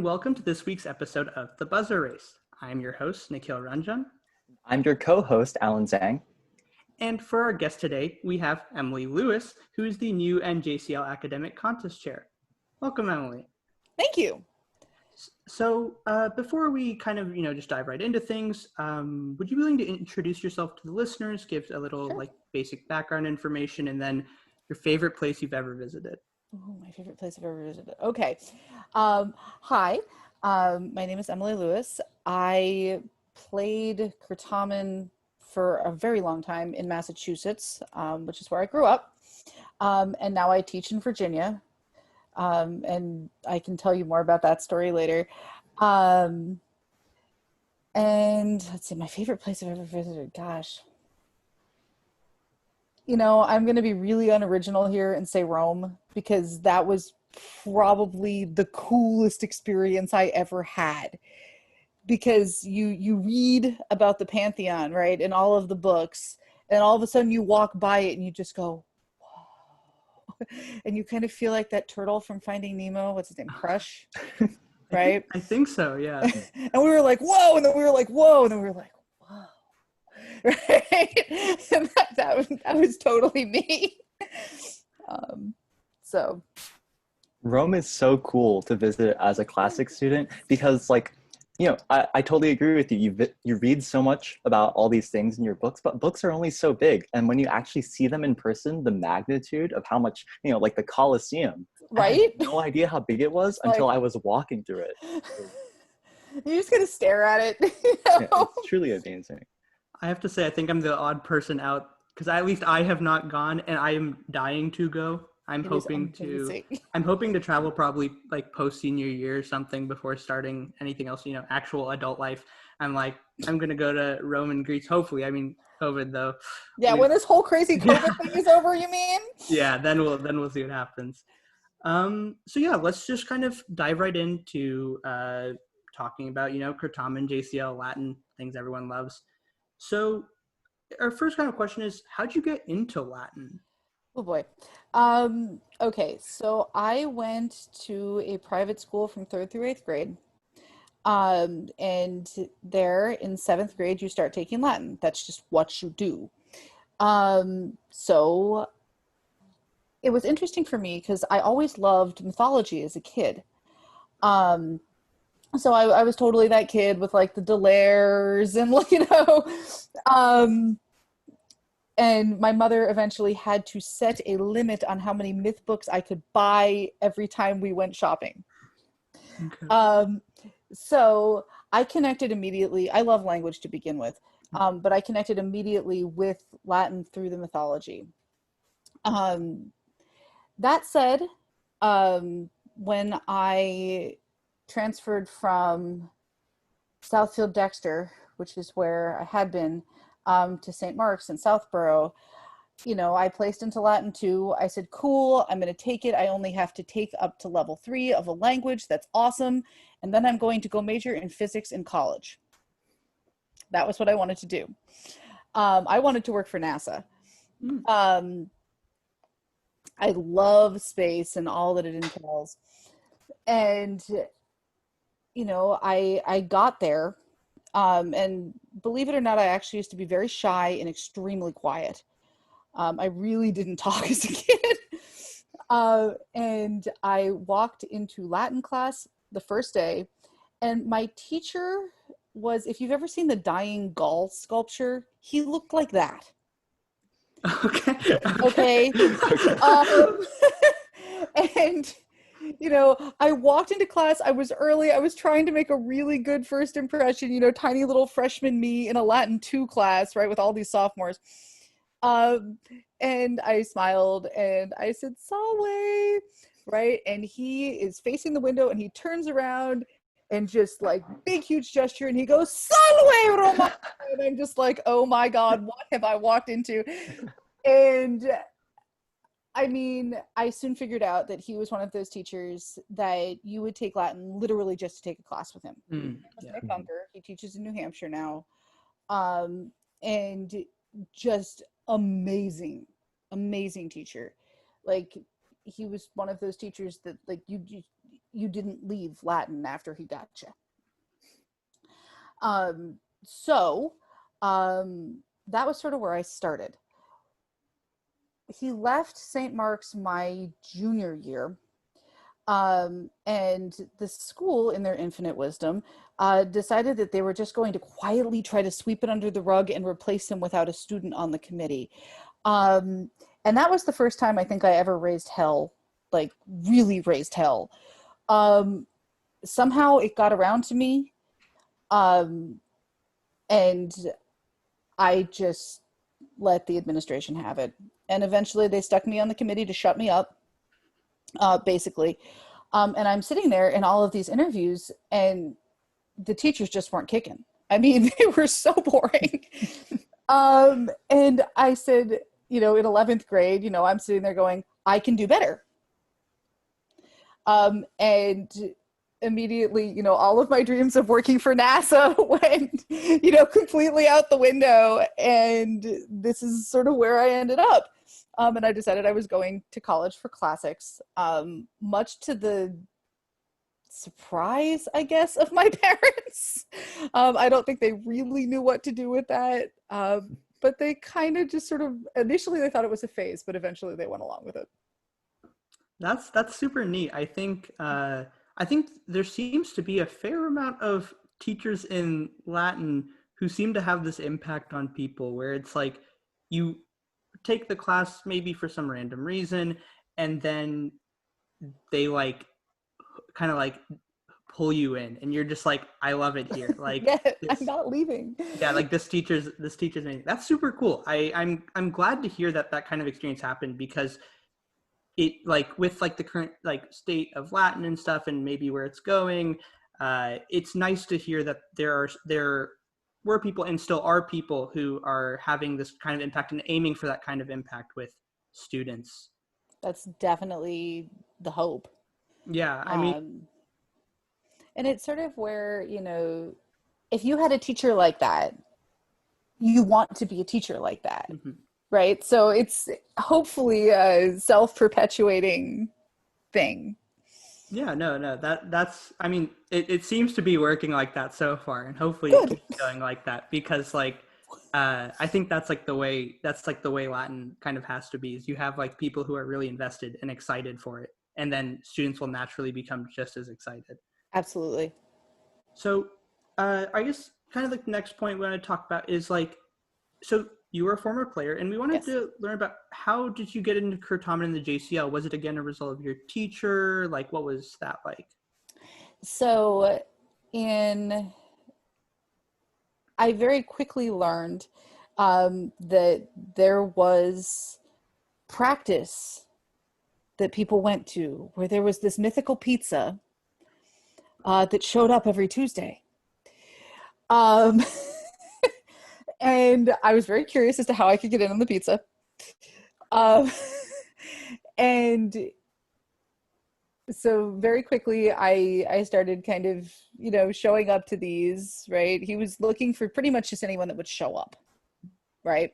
and welcome to this week's episode of The Buzzer Race. I'm your host, Nikhil Ranjan. I'm your co-host, Alan Zhang. And for our guest today, we have Emily Lewis, who is the new NJCL Academic Contest Chair. Welcome, Emily. Thank you. So before we kind of, just dive right into things, would you be willing to introduce yourself to the listeners, give a little basic background information, and then your favorite place you've ever visited? Oh, my favorite place I've ever visited. Okay. Hi, my name is Emily Lewis. I played Certamen for a very long time in Massachusetts, which is where I grew up. And now I teach in Virginia. And I can tell you more about that story later. And let's see, my favorite place I've ever visited, gosh. I'm going to be really unoriginal here and say Rome, because that was probably the coolest experience I ever had. Because you read about the Pantheon, right, in all of the books, and all of a sudden you walk by it and you just go, whoa. And you kind of feel like that turtle from Finding Nemo, what's his name, Crush, right? I think so, yeah. And we were like, whoa, and then we were like, whoa, and then we were like, whoa. Right? And that was totally me. So Rome is so cool to visit as a classic student because, I totally agree with you. You read so much about all these things in your books, but books are only so big. And when you actually see them in person, the magnitude of how much, like the Colosseum, right? I had no idea how big it was until I was walking through it. You just gotta stare at it. Yeah, it's truly amazing. I have to say, I think I'm the odd person out because at least I have not gone, and I am dying to go. I'm hoping to travel probably like post senior year or something before starting anything else, actual adult life. I'm going to go to Rome and Greece. Hopefully. I mean, COVID though. Yeah. When this whole crazy COVID thing is over, you mean? Yeah. Then we'll see what happens. So yeah, let's just kind of dive right into, talking about, Certamen, JCL, Latin, things everyone loves. So our first kind of question is, how'd you get into Latin? Oh boy. Okay, so I went to a private school from 3rd through 8th grade. And there in 7th grade, you start taking Latin. That's just what you do. So it was interesting for me because I always loved mythology as a kid. So I was totally that kid with like the Delairs and, and my mother eventually had to set a limit on how many myth books I could buy every time we went shopping. Okay. So I connected immediately. I love language to begin with, but I connected immediately with Latin through the mythology. That said, when I transferred from Southfield Dexter, which is where I had been, to St. Mark's in Southborough, I placed into Latin 2. I said, cool, I'm going to take it. I only have to take up to level 3 of a language. That's awesome. And then I'm going to go major in physics in college. That was what I wanted to do. I wanted to work for NASA. I love space and all that it entails. And, I got there. And believe it or not, I actually used to be very shy and extremely quiet. I really didn't talk as a kid. And I walked into Latin class the first day, and my teacher was, if you've ever seen the Dying Gaul sculpture, he looked like that. Okay. And I walked into class, I was early, I was trying to make a really good first impression, tiny little freshman me in a Latin 2 class, right, with all these sophomores. And I smiled and I said, Salve, right? And he is facing the window and he turns around and just like big, huge gesture, and he goes, Salve, Roma! And I'm just like, oh my God, what have I walked into? And I mean, I soon figured out that he was one of those teachers that you would take Latin literally just to take a class with him. Nick Bunker, he teaches in New Hampshire now. And just amazing teacher. Like, he was one of those teachers that like you you didn't leave Latin after he got you. So that was sort of where I started. He left St. Mark's my junior year. And the school, in their infinite wisdom, decided that they were just going to quietly try to sweep it under the rug and replace him without a student on the committee. And that was the first time I think I ever raised hell, like really raised hell. Somehow it got around to me. And I just let the administration have it. And eventually they stuck me on the committee to shut me up, basically. And I'm sitting there in all of these interviews and the teachers just weren't kicking. I mean, they were so boring. And I said, in 11th grade, I'm sitting there going, I can do better. And immediately, all of my dreams of working for NASA went, completely out the window. And this is sort of where I ended up. And I decided I was going to college for classics, much to the surprise, I guess, of my parents. I don't think they really knew what to do with that. But they kind of just sort of, initially they thought it was a phase, but eventually they went along with it. That's super neat. I think there seems to be a fair amount of teachers in Latin who seem to have this impact on people where it's like you take the class maybe for some random reason and then they kind of pull you in and you're just like, I love it here. Like, yeah, I'm not leaving. Yeah, like this teacher's amazing. That's super cool. I'm glad to hear that kind of experience happened, because it with the current state of Latin and stuff and maybe where it's going, it's nice to hear that there were people and still are people who are having this kind of impact and aiming for that kind of impact with students. That's definitely the hope. Yeah, I mean, and it's sort of where, if you had a teacher like that, you want to be a teacher like that. Mm-hmm. Right? So it's hopefully a self-perpetuating thing. Yeah, no, that's, I mean, it seems to be working like that so far, and hopefully Good. It keeps going like that, because I think that's the way Latin kind of has to be, is you have people who are really invested and excited for it, and then students will naturally become just as excited. Absolutely. So I guess kind of the next point we want to talk about is so you were a former player, and we wanted to learn about, how did you get into Certamen in the JCL? Was it again a result of your teacher? What was that like? So I very quickly learned that there was practice that people went to, where there was this mythical pizza that showed up every Tuesday. And I was very curious as to how I could get in on the pizza. And so very quickly, I started kind of, showing up to these, right? He was looking for pretty much just anyone that would show up, right?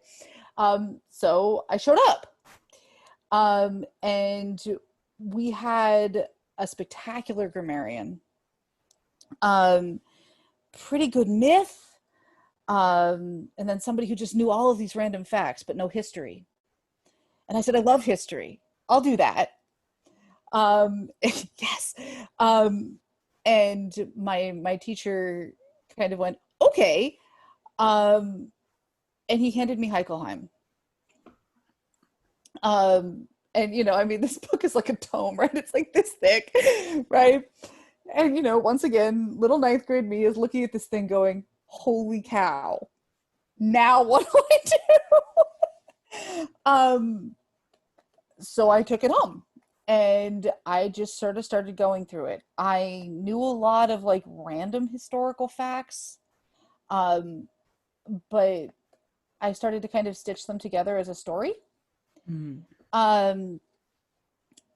So I showed up. And we had a spectacular grammarian, pretty good myth, and then somebody who just knew all of these random facts but no history. And I said, I love history. I'll do that. Yes. And my teacher kind of went, okay. And he handed me Heichelheim. And this book is like a tome, right? It's like this thick, right? And once again, little ninth grade me is looking at this thing going, holy cow, now what do I do? So I took it home and I just sort of started going through it. I knew a lot of random historical facts, but I started to kind of stitch them together as a story. Mm.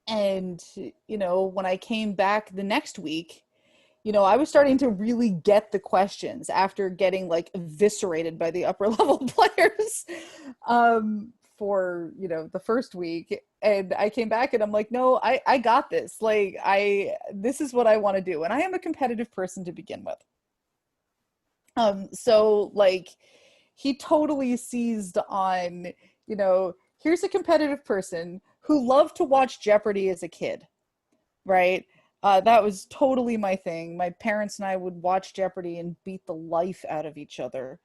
And when I came back the next week, I was starting to really get the questions after getting eviscerated by the upper level players for, the first week, and I came back and I'm like, no, I got this. Like, this is what I want to do. And I am a competitive person to begin with. So like, he totally seized on, here's a competitive person who loved to watch Jeopardy as a kid, right? That was totally my thing. My parents and I would watch Jeopardy and beat the life out of each other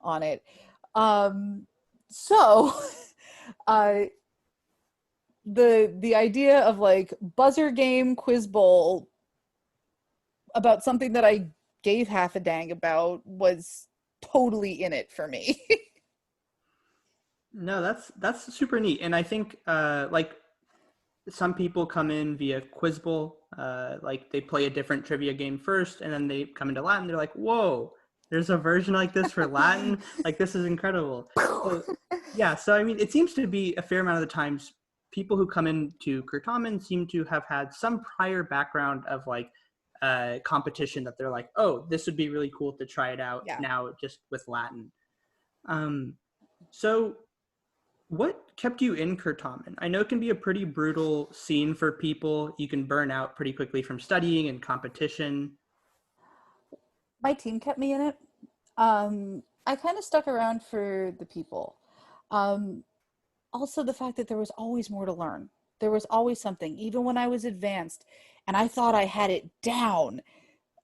on it. So the idea of like buzzer game quiz bowl about something that I gave half a dang about was totally in it for me. No, that's super neat. And I think like some people come in via Quiz Bowl, like they play a different trivia game first and then they come into Latin. They're like, whoa, there's a version like this for Latin. Like, this is incredible. So, yeah. So, I mean, it seems to be a fair amount of the times people who come into Certamen seem to have had some prior background of like competition that they're like, oh, this would be really cool to try it out now just with Latin. So what kept you in Certamen? I know it can be a pretty brutal scene for people. You can burn out pretty quickly from studying and competition. My team kept me in it. I kind of stuck around for the people. Also the fact that there was always more to learn. There was always something, even when I was advanced and I thought I had it down.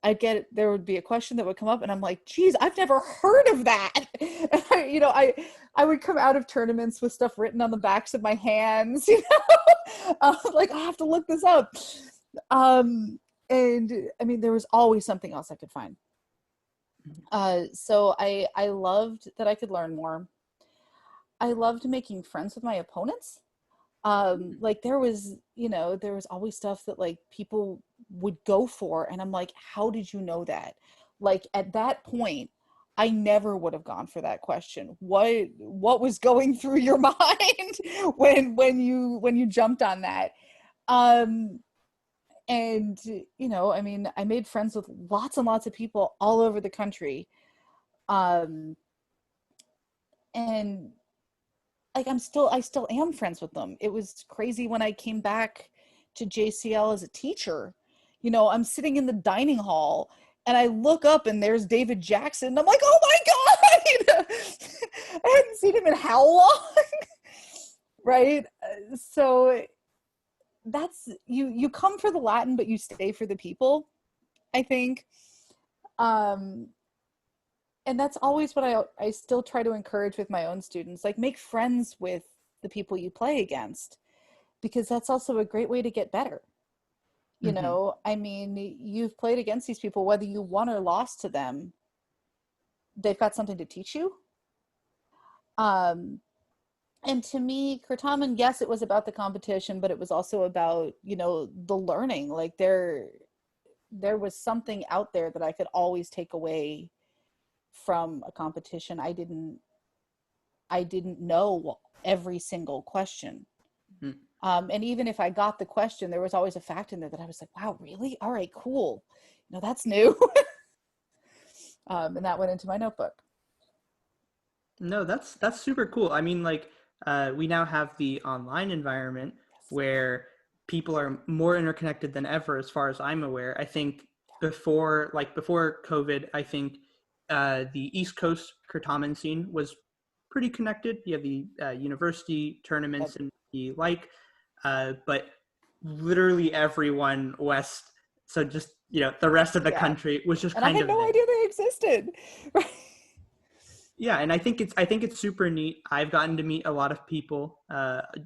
There would be a question that would come up and I'm like, geez, I've never heard of that. I would come out of tournaments with stuff written on the backs of my hands, like, I have to look this up. And I mean, there was always something else I could find. So I loved that I could learn more. I loved making friends with my opponents. Like there was always stuff that like people would go for. And I'm like, how did you know that? Like at that point, I never would have gone for that question. What was going through your mind when you jumped on that? And I mean, I made friends with lots and lots of people all over the country. And like I still am friends with them. It was crazy when I came back to JCL as a teacher. I'm sitting in the dining hall and I look up and there's David Jackson. And I'm like, oh my God! I hadn't seen him in how long? Right? So that's, you come for the Latin, but you stay for the people, I think. And that's always what I still try to encourage with my own students, like make friends with the people you play against, because that's also a great way to get better. I mean, you've played against these people, whether you won or lost to them, they've got something to teach you. And to me, Certamen, yes, it was about the competition, but it was also about, the learning. Like there was something out there that I could always take away from a competition. I didn't know every single question. And even if I got the question, there was always a fact in there that I was like, wow, really? All right, cool. That's new. And that went into my notebook. No, that's super cool. I mean, like, we now have the online environment where people are more interconnected than ever, as far as I'm aware. I think before COVID, I think the East Coast Certamen scene was pretty connected. You have the university tournaments and the like, but literally everyone west, so just the rest of the country was just and I had no idea they existed. Right. Yeah, and I think it's super neat. I've gotten to meet a lot of people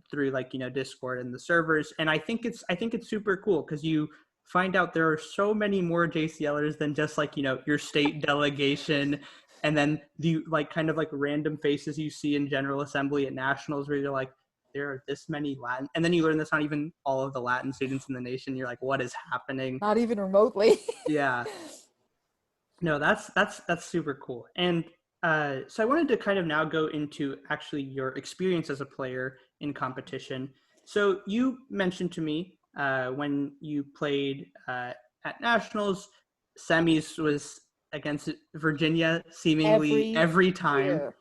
through Discord and the servers, and I think it's super cool because you find out there are so many more JCLers than just your state delegation, and then the kind of random faces you see in General Assembly at nationals where you're like, there are this many Latin, and then you learn that's not even all of the Latin students in the nation. You're like, what is happening? Not even remotely. Yeah. No, that's super cool. And so I wanted to kind of now go into actually your experience as a player in competition. So you mentioned to me when you played at nationals, semis was against Virginia seemingly every time.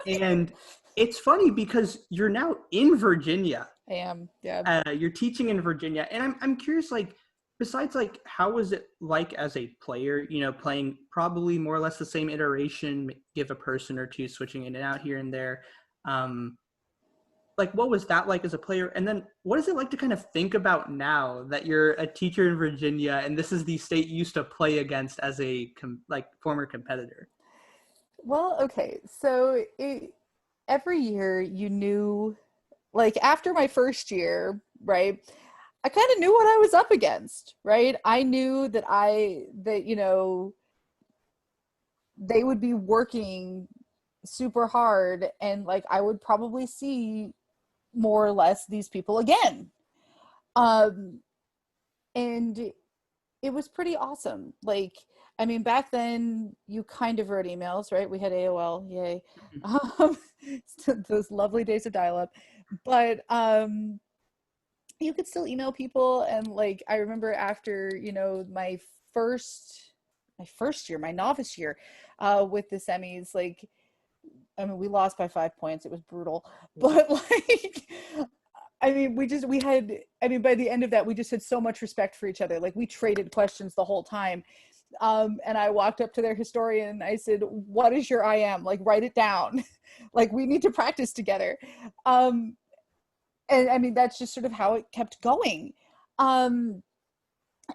And it's funny because you're now in Virginia. I am, yeah. You're teaching in Virginia, and I'm curious, like, besides, like, how was it like as a player, you know, playing probably more or less the same iteration, give a person or two switching in and out here and there. Like, what was that like as a player? And then what is it like to kind of think about now that you're a teacher in Virginia and this is the state you used to play against as a former competitor? Well, okay. So every year you knew, like after my first year, right? I kind of knew what I was up against, right? I knew that you know, they would be working super hard and like I would probably see more or less these people again. And it was pretty awesome. Like, I mean, back then you kind of wrote emails, right? We had AOL, yay. Those lovely days of dial-up. But you could still email people. And like, I remember after, you know, my first year, my novice year with the semis, like, I mean, we lost by 5 points. It was brutal. But like, I mean, by the end of that, we just had so much respect for each other. Like we traded questions the whole time. And I walked up to their historian and I said, what is your IM? Like, write it down. Like, we need to practice together. And I mean, that's just sort of how it kept going. And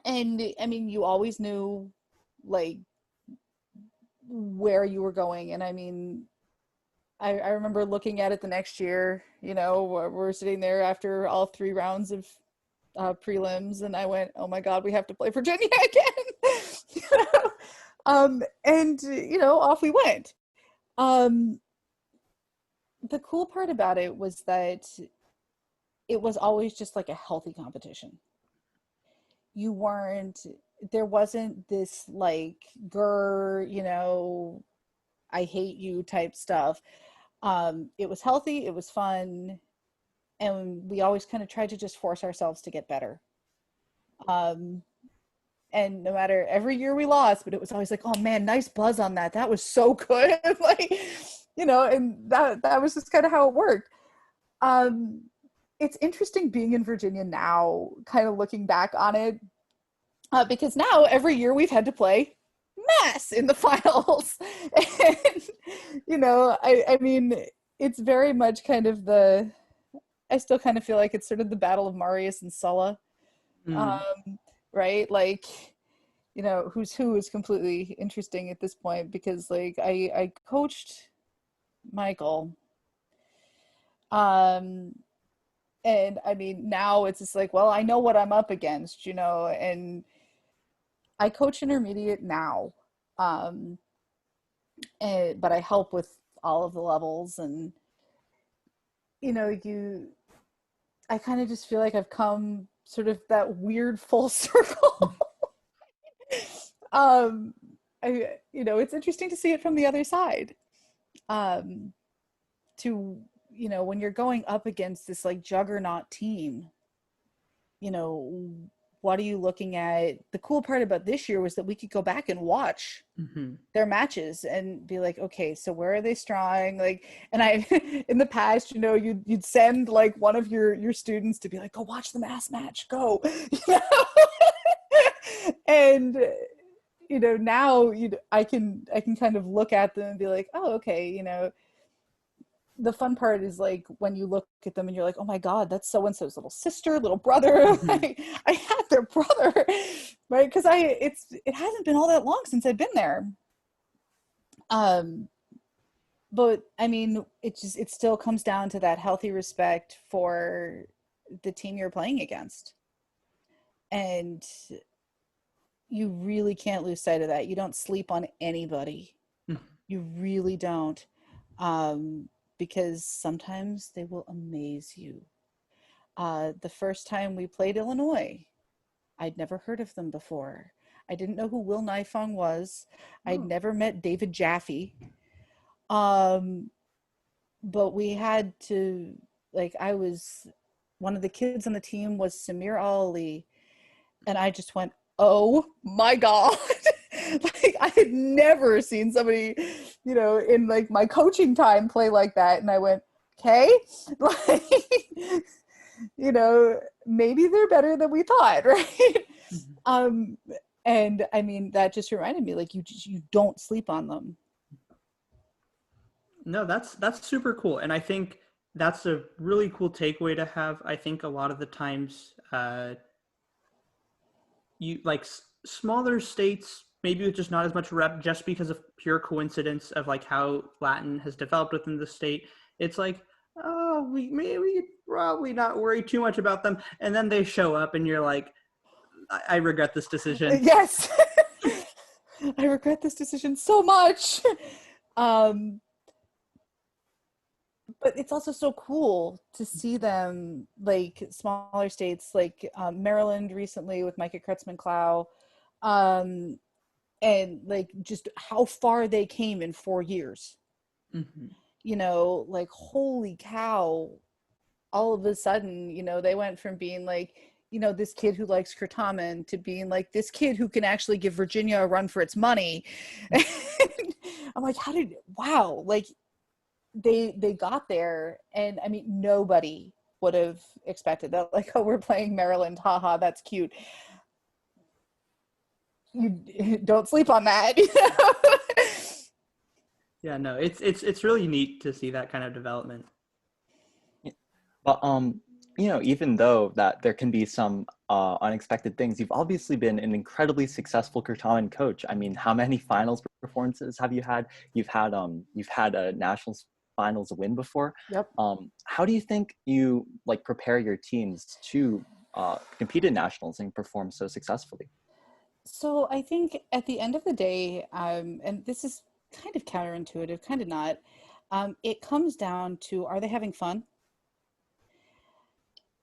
I mean, you always knew like where you were going. And I mean, I remember looking at it the next year, you know, we're sitting there after all 3 rounds of prelims and I went, oh my God, we have to play Virginia again. You know? And, you know, off we went. The cool part about it was that it was always just like a healthy competition. There wasn't this like, you know, I hate you type stuff. It was healthy, it was fun, and we always kind of tried to just force ourselves to get better. And no matter, every year we lost, but it was always like, oh man, nice buzz on that. That was so good. Like, you know, and that was just kind of how it worked. It's interesting being in Virginia now, kind of looking back on it, because now every year we've had to play Mass in the finals. And, you know, I mean, it's very much kind of I still kind of feel like it's sort of the battle of Marius and Sulla. Right? Like, you know, who's who is completely interesting at this point because like I coached Michael. And I mean, now it's just like, well, I know what I'm up against, you know, and I coach intermediate now. But I help with all of the levels and, you know, I kind of just feel like I've come sort of that weird full circle. You know, it's interesting to see it from the other side. You know, when you're going up against this like juggernaut team, you know, what are you looking at? The cool part about this year was that we could go back and watch their matches and be like, okay, so where are they strong? Like, and in the past, you know, you'd send like one of your students to be like, go watch the Mass match, go. You know? And, you know, now I can kind of look at them and be like, oh, okay, you know, the fun part is like when you look at them and you're like, oh my God, that's so-and-so's little sister, little brother. Like, I had their brother, right? Because it hasn't been all that long since I've been there. But I mean, it still comes down to that healthy respect for the team you're playing against. And you really can't lose sight of that. You don't sleep on anybody. You really don't. Because sometimes they will amaze you. The first time we played Illinois, I'd never heard of them before. I didn't know who Will Nifong was. I'd never met David Jaffe. But we had to, like, one of the kids on the team was Samir Ali. And I just went, oh my God. Like, I had never seen somebody, you know, in like my coaching time play like that. And I went, okay, like, you know, maybe they're better than we thought, right? And I mean, that just reminded me, like, you don't sleep on them. No, that's super cool, and I think that's a really cool takeaway to have. I think a lot of the times, you like smaller states, maybe with just not as much rep, just because of pure coincidence of like how Latin has developed within the state. It's like, oh, we probably not worry too much about them, and then they show up, and you're like, I regret this decision. Yes. I regret this decision so much. But it's also so cool to see them, like smaller states, like Maryland recently with Micah Kretzman-Clow, and like just how far they came in 4 years. Mm-hmm. You know, like, holy cow, all of a sudden, you know, they went from being like, you know, this kid who likes Certamen to being like this kid who can actually give Virginia a run for its money. I'm like, wow, like they got there. And I mean, nobody would have expected that. Like, oh, we're playing Maryland, haha, that's cute. You don't sleep on that. You know? Yeah, no, it's really neat to see that kind of development. But you know, even though that there can be some unexpected things, you've obviously been an incredibly successful Kurtaman coach. I mean, how many finals performances have you had? You've had a nationals finals win before. Yep. How do you think you like prepare your teams to compete in nationals and perform so successfully? So I think at the end of the day, and this is kind of counterintuitive, kind of not, it comes down to, are they having fun?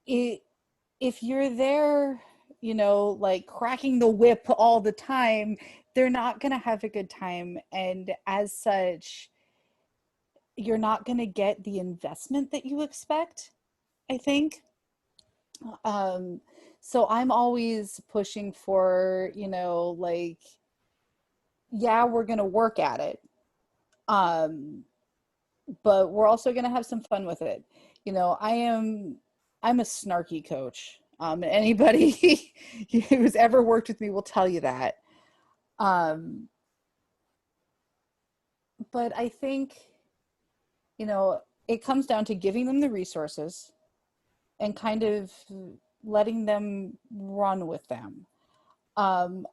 If you're there, you know, like cracking the whip all the time, they're not going to have a good time. And as such, you're not going to get the investment that you expect, I think. So I'm always pushing for, you know, like, yeah, we're going to work at it. But we're also going to have some fun with it. You know, I'm a snarky coach. Anybody who's ever worked with me will tell you that. But I think, you know, it comes down to giving them the resources and kind of letting them run with them. I'm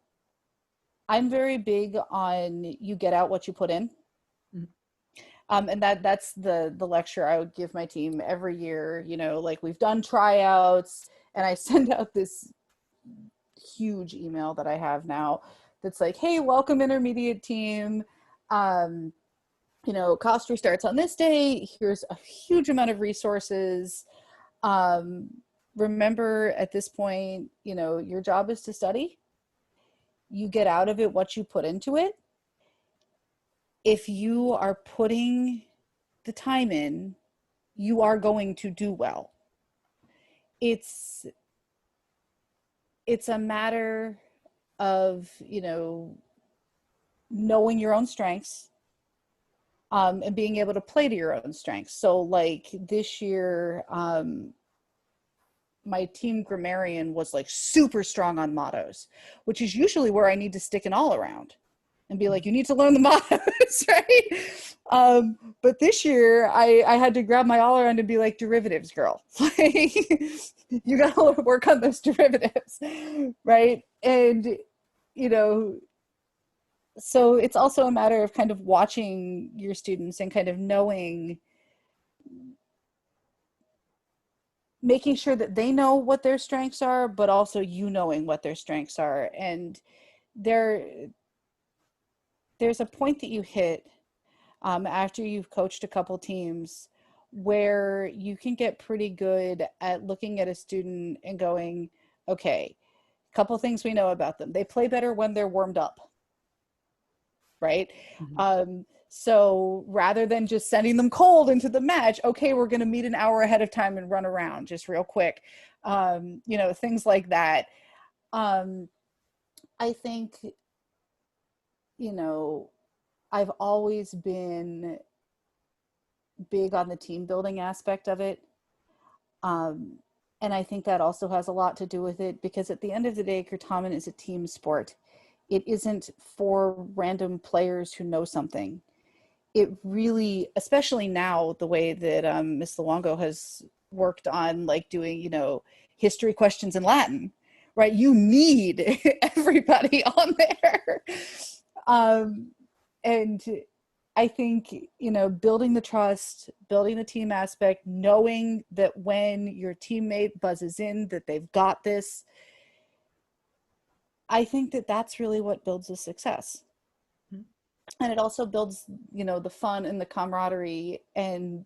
very big on you get out what you put in. And that's the lecture I would give my team every year. You know, like, we've done tryouts, and I send out this huge email that I have now that's like, hey, welcome intermediate team. You know, cost restarts on this day. Here's a huge amount of resources. Remember, at this point, you know, your job is to study. You get out of it what you put into it. If you are putting the time in, you are going to do well. It's a matter of, you know, knowing your own strengths, and being able to play to your own strengths. So like this year, my team grammarian was like super strong on mottos, which is usually where I need to stick an all around and be like, you need to learn the mottos, right? But this year I had to grab my all around and be like, derivatives, girl. You gotta work on those derivatives, right? And, you know, so it's also a matter of kind of watching your students and kind of knowing, making sure that they know what their strengths are, but also you knowing what their strengths are. And there's a point that you hit, after you've coached a couple teams, where you can get pretty good at looking at a student and going, okay, a couple things we know about them. They play better when they're warmed up, right? So rather than just sending them cold into the match, okay, we're going to meet an hour ahead of time and run around just real quick. You know, things like that. I think, you know, I've always been big on the team building aspect of it. And I think that also has a lot to do with it, because at the end of the day, Certamen is a team sport. It isn't for random players who know something. It really, especially now, the way that Miss Luongo has worked on like doing, you know, history questions in Latin, right? You need everybody on there. And I think, you know, building the trust, building the team aspect, knowing that when your teammate buzzes in that they've got this, I think that that's really what builds a success. And it also builds, you know, the fun and the camaraderie. And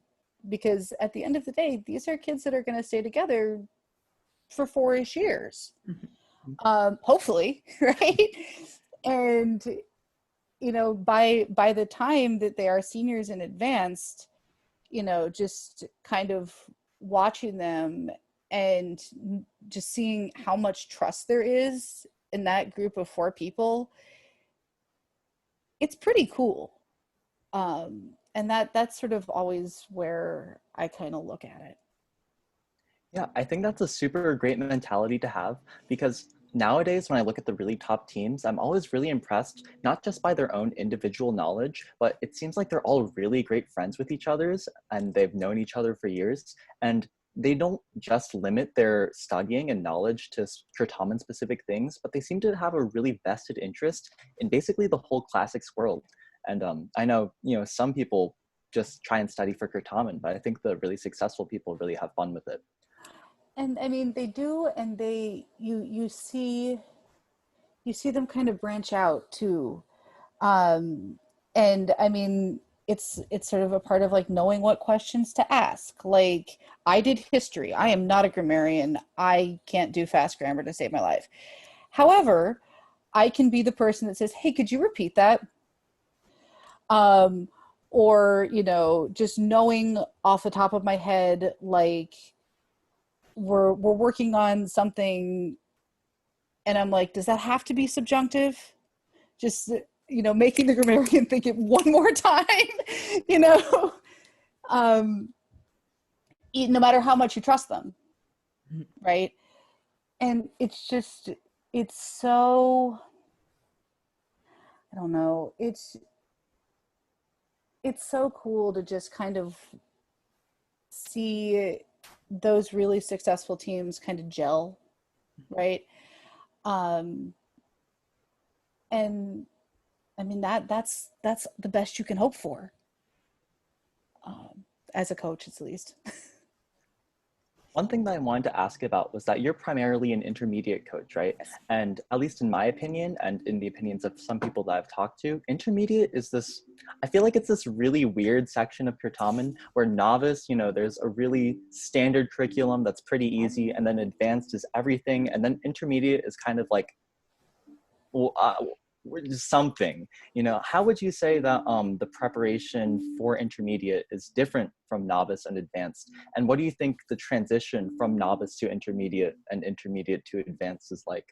because at the end of the day, these are kids that are going to stay together for 4-ish years, hopefully, right? And, you know, by the time that they are seniors and advanced, you know, just kind of watching them and just seeing how much trust there is in that group of 4 people, it's pretty cool. And that's sort of always where I kind of look at it. Yeah, I think that's a super great mentality to have, because nowadays when I look at the really top teams, I'm always really impressed, not just by their own individual knowledge, but it seems like they're all really great friends with each other's, and they've known each other for years. And they don't just limit their studying and knowledge to Certamen specific things, but they seem to have a really vested interest in basically the whole classics world. And I know, you know, some people just try and study for Certamen, but I think the really successful people really have fun with it. And I mean, they do, and you see them kind of branch out too. And I mean, it's sort of a part of like knowing what questions to ask. Like, I did history. I am not a grammarian. I can't do fast grammar to save my life. However, I can be the person that says, hey, could you repeat that? Or, you know, just knowing off the top of my head, like, we're working on something and I'm like, does that have to be subjunctive? Just, you know, making the grammarian think it one more time, you know, no matter how much you trust them, right? And it's just, it's so, I don't know, it's so cool to just kind of see those really successful teams kind of gel, right? And I mean, that's the best you can hope for, as a coach, at least. One thing that I wanted to ask about was that you're primarily an intermediate coach, right? And at least in my opinion, and in the opinions of some people that I've talked to, intermediate is this, I feel like it's this really weird section of Certamen where novice, you know, there's a really standard curriculum that's pretty easy, and then advanced is everything, and then intermediate is kind of like, something, you know. How would you say that the preparation for intermediate is different from novice and advanced? And what do you think the transition from novice to intermediate and intermediate to advanced is like?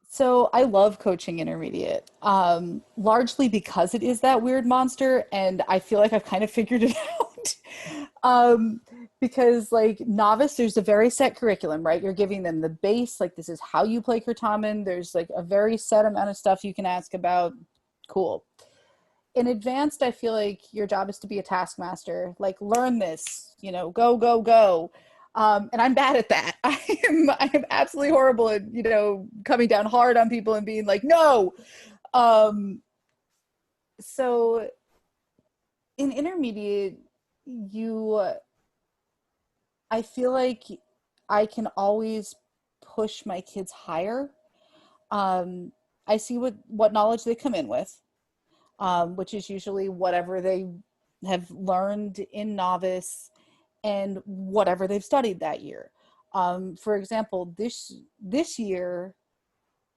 So I love coaching intermediate, largely because it is that weird monster, and I feel like I've kind of figured it out. Because like novice, there's a very set curriculum, right? You're giving them the base, like this is how you play Certamen. There's like a very set amount of stuff you can ask about. Cool. In advanced, I feel like your job is to be a taskmaster, like learn this, you know, go, go, go. And I'm bad at that. I am absolutely horrible at, you know, coming down hard on people and being like, no. So in intermediate, I feel like I can always push my kids higher. I see what knowledge they come in with, which is usually whatever they have learned in novice and whatever they've studied that year. For example, this year,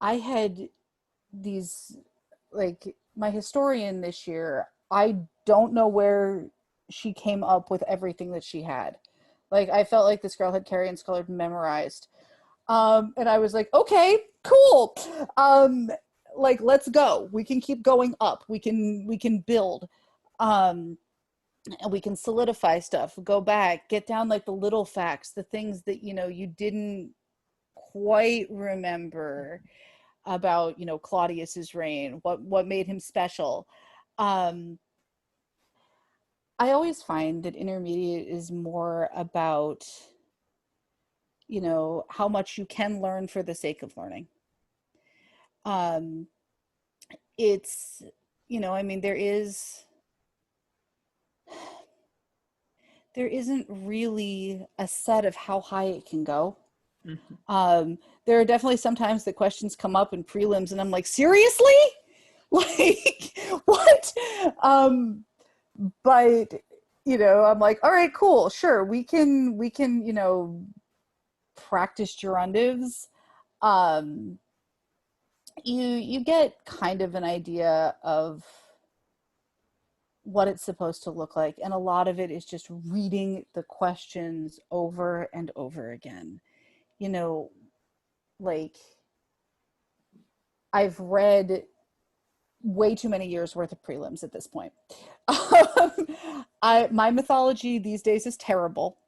I had these, like, my historian this year, I don't know where she came up with everything that she had. Like, I felt like this girl had Carrion Scholar memorized. And I was like, okay, cool. Like, let's go. We can keep going up. We can build. and we can solidify stuff, go back, get down like the little facts, the things that, you know, you didn't quite remember about, you know, Claudius's reign, what made him special. I always find that intermediate is more about, you know, how much you can learn for the sake of learning. It's, you know, I mean, there isn't really a set of how high it can go. There are definitely sometimes that questions come up in prelims and I'm like, seriously? Like, what? But, you know, I'm like, all right, cool, sure. We can, you know, practice gerundives. You get kind of an idea of what it's supposed to look like. And a lot of it is just reading the questions over and over again. You know, like, I've read way too many years worth of prelims at this point. My mythology these days is terrible,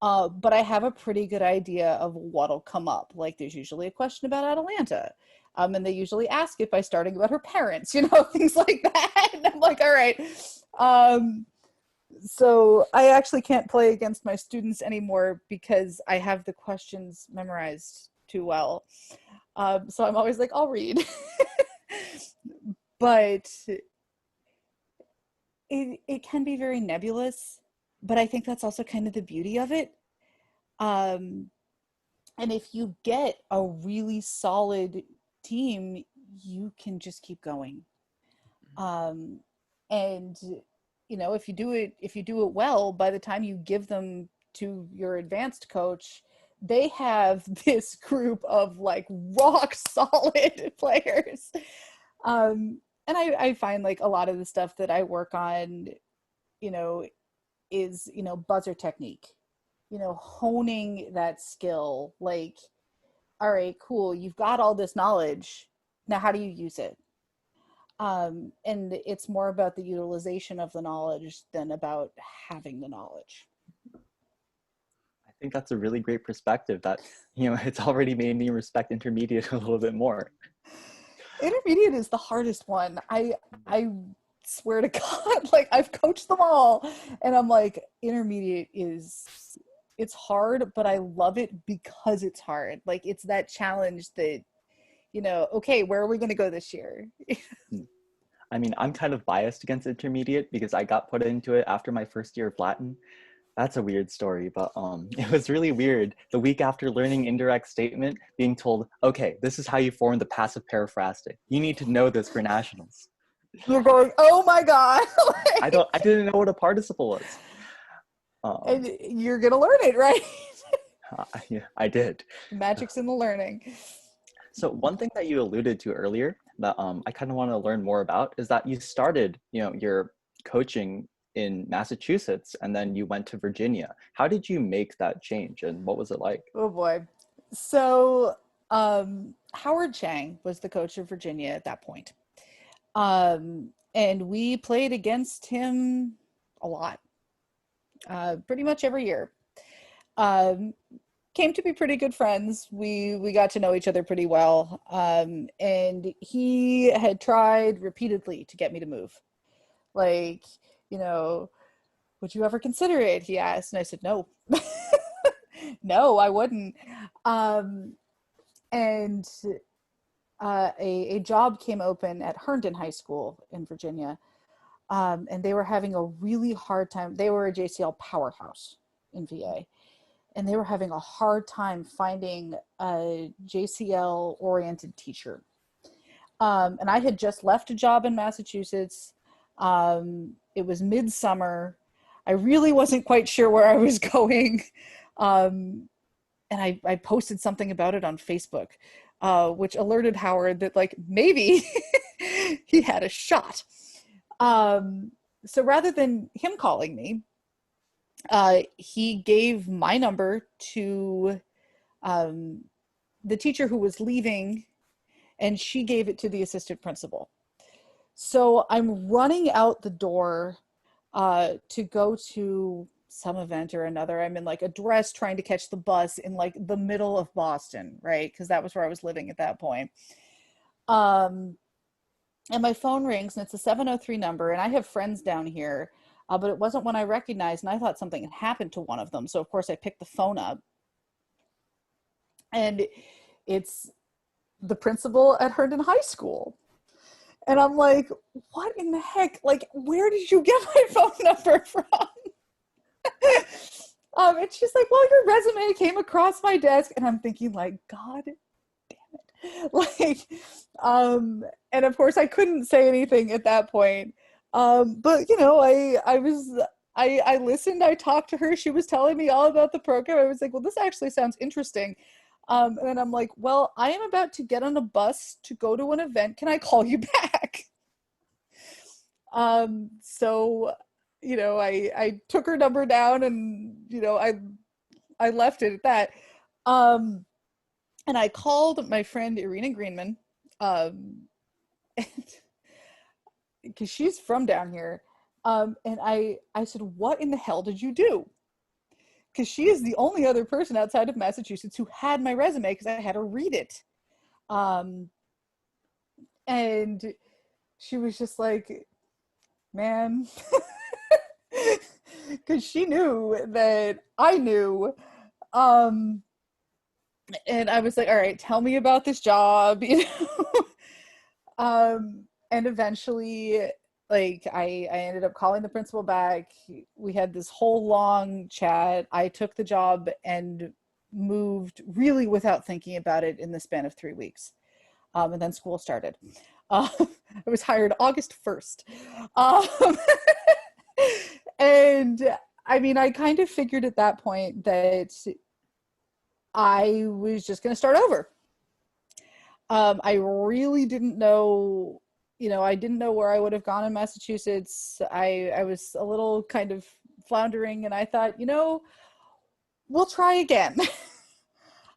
but I have a pretty good idea of what'll come up. Like, there's usually a question about Atalanta, and they usually ask it by starting about her parents, you know, things like that. And I'm like, all right. So I actually can't play against my students anymore because I have the questions memorized too well. So I'm always like, I'll read. But it can be very nebulous, but I think that's also kind of the beauty of it. And if you get a really solid team, you can just keep going. And you know, if you do it well, by the time you give them to your advanced coach, they have this group of like rock solid players. And I find like a lot of the stuff that I work on, you know, is, you know, buzzer technique, you know, honing that skill. Like, all right, cool, you've got all this knowledge. Now, how do you use it? And it's more about the utilization of the knowledge than about having the knowledge. I think that's a really great perspective that, you know, it's already made me respect intermediate a little bit more. Intermediate is the hardest one. I swear to God, like, I've coached them all and I'm like, intermediate it's hard, but I love it because it's hard. Like, it's that challenge that, you know, okay, where are we going to go this year? I mean, I'm kind of biased against intermediate because I got put into it after my first year of Latin. That's a weird story, but it was really weird. The week after learning indirect statement, being told, okay, this is how you form the passive periphrastic. You need to know this for nationals. You're going, oh my God. I didn't know what a participle was. And you're going to learn it, right? Yeah, I did. Magic's in the learning. So one thing that you alluded to earlier that I kind of want to learn more about is that you started, you know, your coaching in Massachusetts and then you went to Virginia. How did you make that change and what was it like? Oh boy. So Howard Zhang was the coach of Virginia at that point. And we played against him a lot, pretty much every year. Came to be pretty good friends. We got to know each other pretty well. And he had tried repeatedly to get me to move. Like, you know, would you ever consider it? He asked, and I said, no. No, I wouldn't. And a job came open at Herndon High School in Virginia. And they were having a really hard time. They were a JCL powerhouse in VA. And they were having a hard time finding a JCL oriented teacher. And I had just left a job in Massachusetts. It was midsummer. I really wasn't quite sure where I was going. And I posted something about it on Facebook, which alerted Howard that, like, maybe he had a shot. So rather than him calling me, he gave my number to the teacher who was leaving, and she gave it to the assistant principal. So I'm running out the door to go to some event or another. I'm in like a dress trying to catch the bus in like the middle of Boston, right? Because that was where I was living at that point. And my phone rings and it's a 703 number, and I have friends down here, but it wasn't one I recognized, and I thought something had happened to one of them. So of course I picked the phone up, and it's the principal at Herndon High School. And I'm like, what in the heck? Like, where did you get my phone number from? And she's like, well, your resume came across my desk. And I'm thinking like, God damn it. Like, and of course I couldn't say anything at that point. But you know, I listened, I talked to her. She was telling me all about the program. I was like, well, this actually sounds interesting. And then I'm like, well, I am about to get on a bus to go to an event. Can I call you back? So, you know, I took her number down, and, you know, I left it at that. And I called my friend Irina Greenman, because she's from down here. And I said, what in the hell did you do? Because she is the only other person outside of Massachusetts who had my resume, because I had her read it. And she was just like, man, because she knew that I knew. And I was like, all right, tell me about this job, you know. And eventually, like, I ended up calling the principal back. We had this whole long chat. I took the job and moved really without thinking about it in the span of 3 weeks. And then school started. I was hired August 1st. And I mean, I kind of figured at that point that I was just going to start over. I really didn't know, you know, I didn't know where I would have gone in Massachusetts. I was a little kind of floundering, and I thought, you know, we'll try again.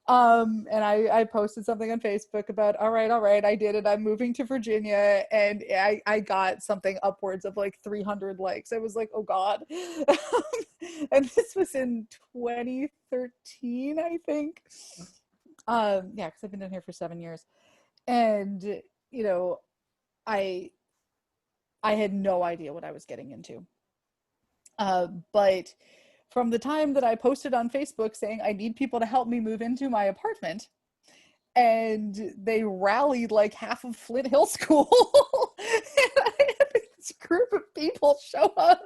And I posted something on Facebook about, all right, I did it. I'm moving to Virginia. And I got something upwards of like 300 likes. I was like, oh God. And this was in 2013, I think. Yeah, because I've been down here for 7 years. And, you know, I had no idea what I was getting into. But from the time that I posted on Facebook saying I need people to help me move into my apartment, and they rallied like half of Flint Hill School, and I had this group of people show up,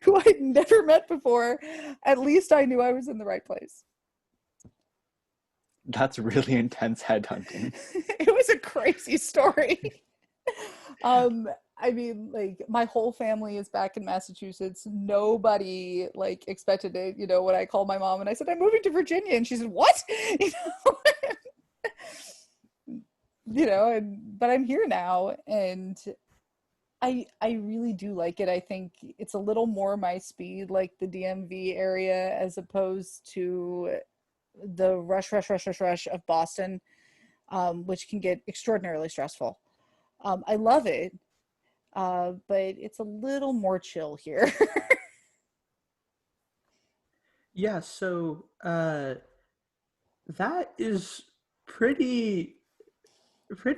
who I'd never met before, at least I knew I was in the right place. That's really intense headhunting. It was a crazy story. I mean, like, my whole family is back in Massachusetts. Nobody like expected it. You know, when I called my mom and I said, I'm moving to Virginia, and she said, what? You know, but I'm here now, and I really do like it. I think it's a little more my speed, like the DMV area, as opposed to the rush of Boston, which can get extraordinarily stressful. I love it, but it's a little more chill here. Yeah, so that is pretty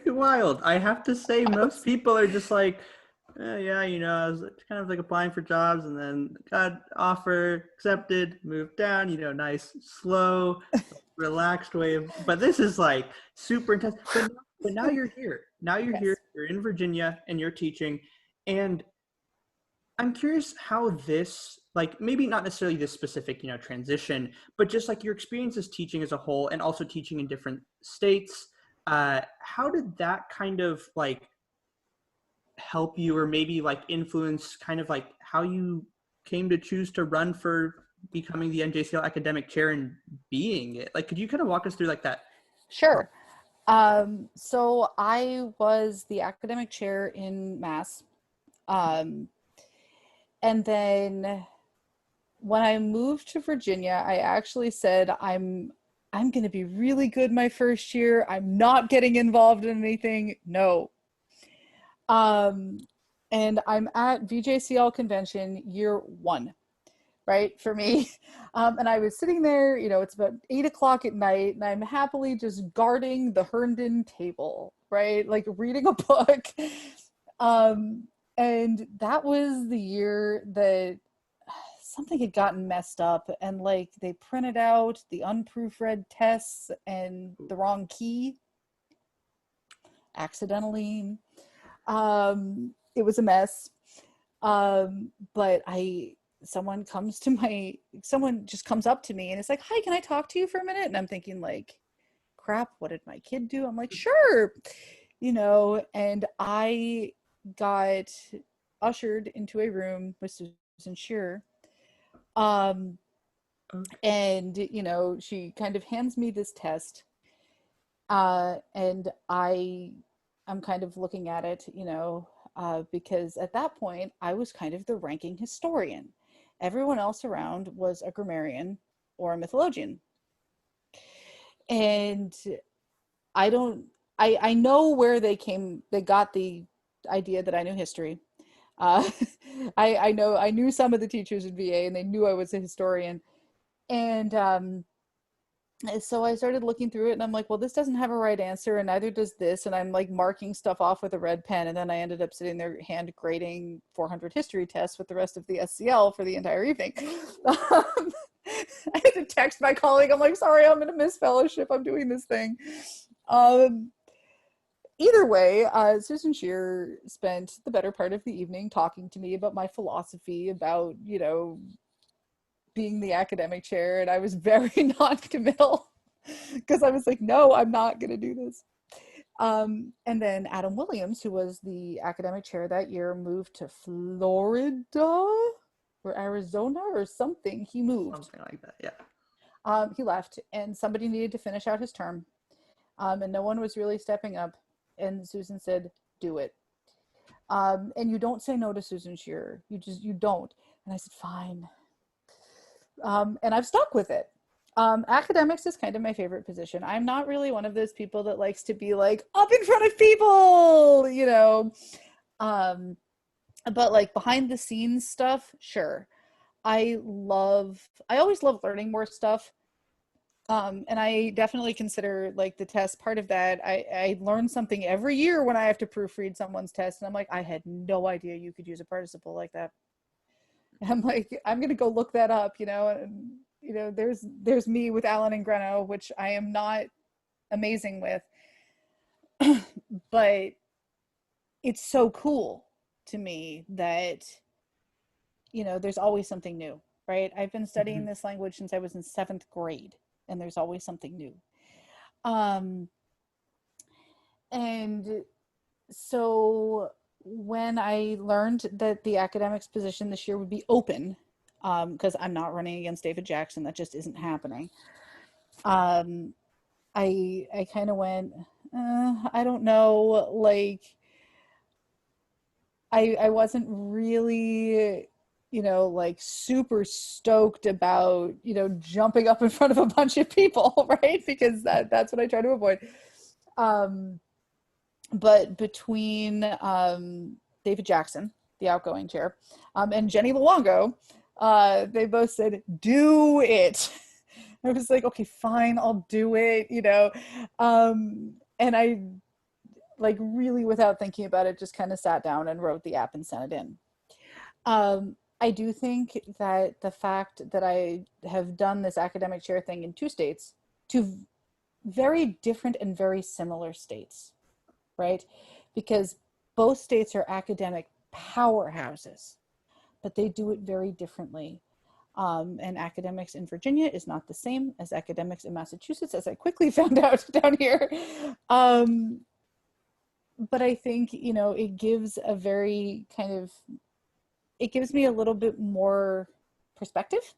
wild. I have to say, most people are just like, yeah, you know, I was kind of like applying for jobs, and then got offer, accepted, moved down, you know, nice, slow, relaxed way of, but this is like super intense. But now you're here. Now you're Yes. here, you're in Virginia, and you're teaching. And I'm curious how this, like, maybe not necessarily this specific, you know, transition, but just like your experiences teaching as a whole, and also teaching in different states. How did that kind of like help you, or maybe like influence kind of like how you came to choose to run for becoming the NJCL academic chair and being it? Like, could you kind of walk us through like that? Sure. So I was the academic chair in Mass. And then when I moved to Virginia, I actually said, I'm going to be really good my first year. I'm not getting involved in anything. No. and I'm at VJCL convention year 1, right, for me. And I was sitting there, it's about 8 o'clock at night, and I'm happily just guarding the Herndon table, right? Like reading a book. And that was the year that something had gotten messed up, and like they printed out the unproofread tests and the wrong key accidentally. It was a mess. But someone just comes up to me and it's like, hi, can I talk to you for a minute? And I'm thinking like, crap, what did my kid do? I'm like, sure. And I got ushered into a room with Susan Shearer. And she kind of hands me this test, and I'm kind of looking at it, because at that point I was kind of the ranking historian. Everyone else around was a grammarian or a mythologian, and I know where they got the idea that I knew history. I knew some of the teachers in VA, and they knew I was a historian. And so I started looking through it, and I'm like, well, this doesn't have a right answer, and neither does this. And I'm like marking stuff off with a red pen. And then I ended up sitting there hand grading 400 history tests with the rest of the SCL for the entire evening. I had to text my colleague. I'm like, sorry, I'm going to miss fellowship. I'm doing this thing. Either way, Susan Shearer spent the better part of the evening talking to me about my philosophy, about, being the academic chair. And I was very non-committal because I was like, no, I'm not going to do this. And then Adam Williams, who was the academic chair that year, moved to Florida or Arizona or something. He moved. Something like that, yeah. He left, and somebody needed to finish out his term. And no one was really stepping up. And Susan said, do it. And you don't say no to Susan Shearer. You don't. And I said, fine. And I've stuck with it. Academics is kind of my favorite position. I'm not really one of those people that likes to be like up in front of people, but like behind the scenes stuff, sure. I always love learning more stuff. And I definitely consider like the test part of that. I learn something every year when I have to proofread someone's test, and I'm like, I had no idea you could use a participle like that. I'm like, I'm gonna go look that up, and there's me with Allen and Greno, which I am not amazing with, but it's so cool to me that there's always something new, right? I've been studying this language since I was in 7th grade, and there's always something new. And so when I learned that the academics position this year would be open, because I'm not running against David Jackson, that just isn't happening. I kind of went, I don't know, like I wasn't really, like super stoked about, jumping up in front of a bunch of people, right? Because that's what I try to avoid. But between David Jackson, the outgoing chair, and Jenny Luongo, they both said, do it. I was like, okay, fine, I'll do it, and I, like, really without thinking about it, just kind of sat down and wrote the app and sent it in. I do think that the fact that I have done this academic chair thing in 2 states, 2 very different and very similar states, right? Because both states are academic powerhouses, but they do it very differently. And academics in Virginia is not the same as academics in Massachusetts, as I quickly found out down here. But I think, it gives a very it gives me a little bit more perspective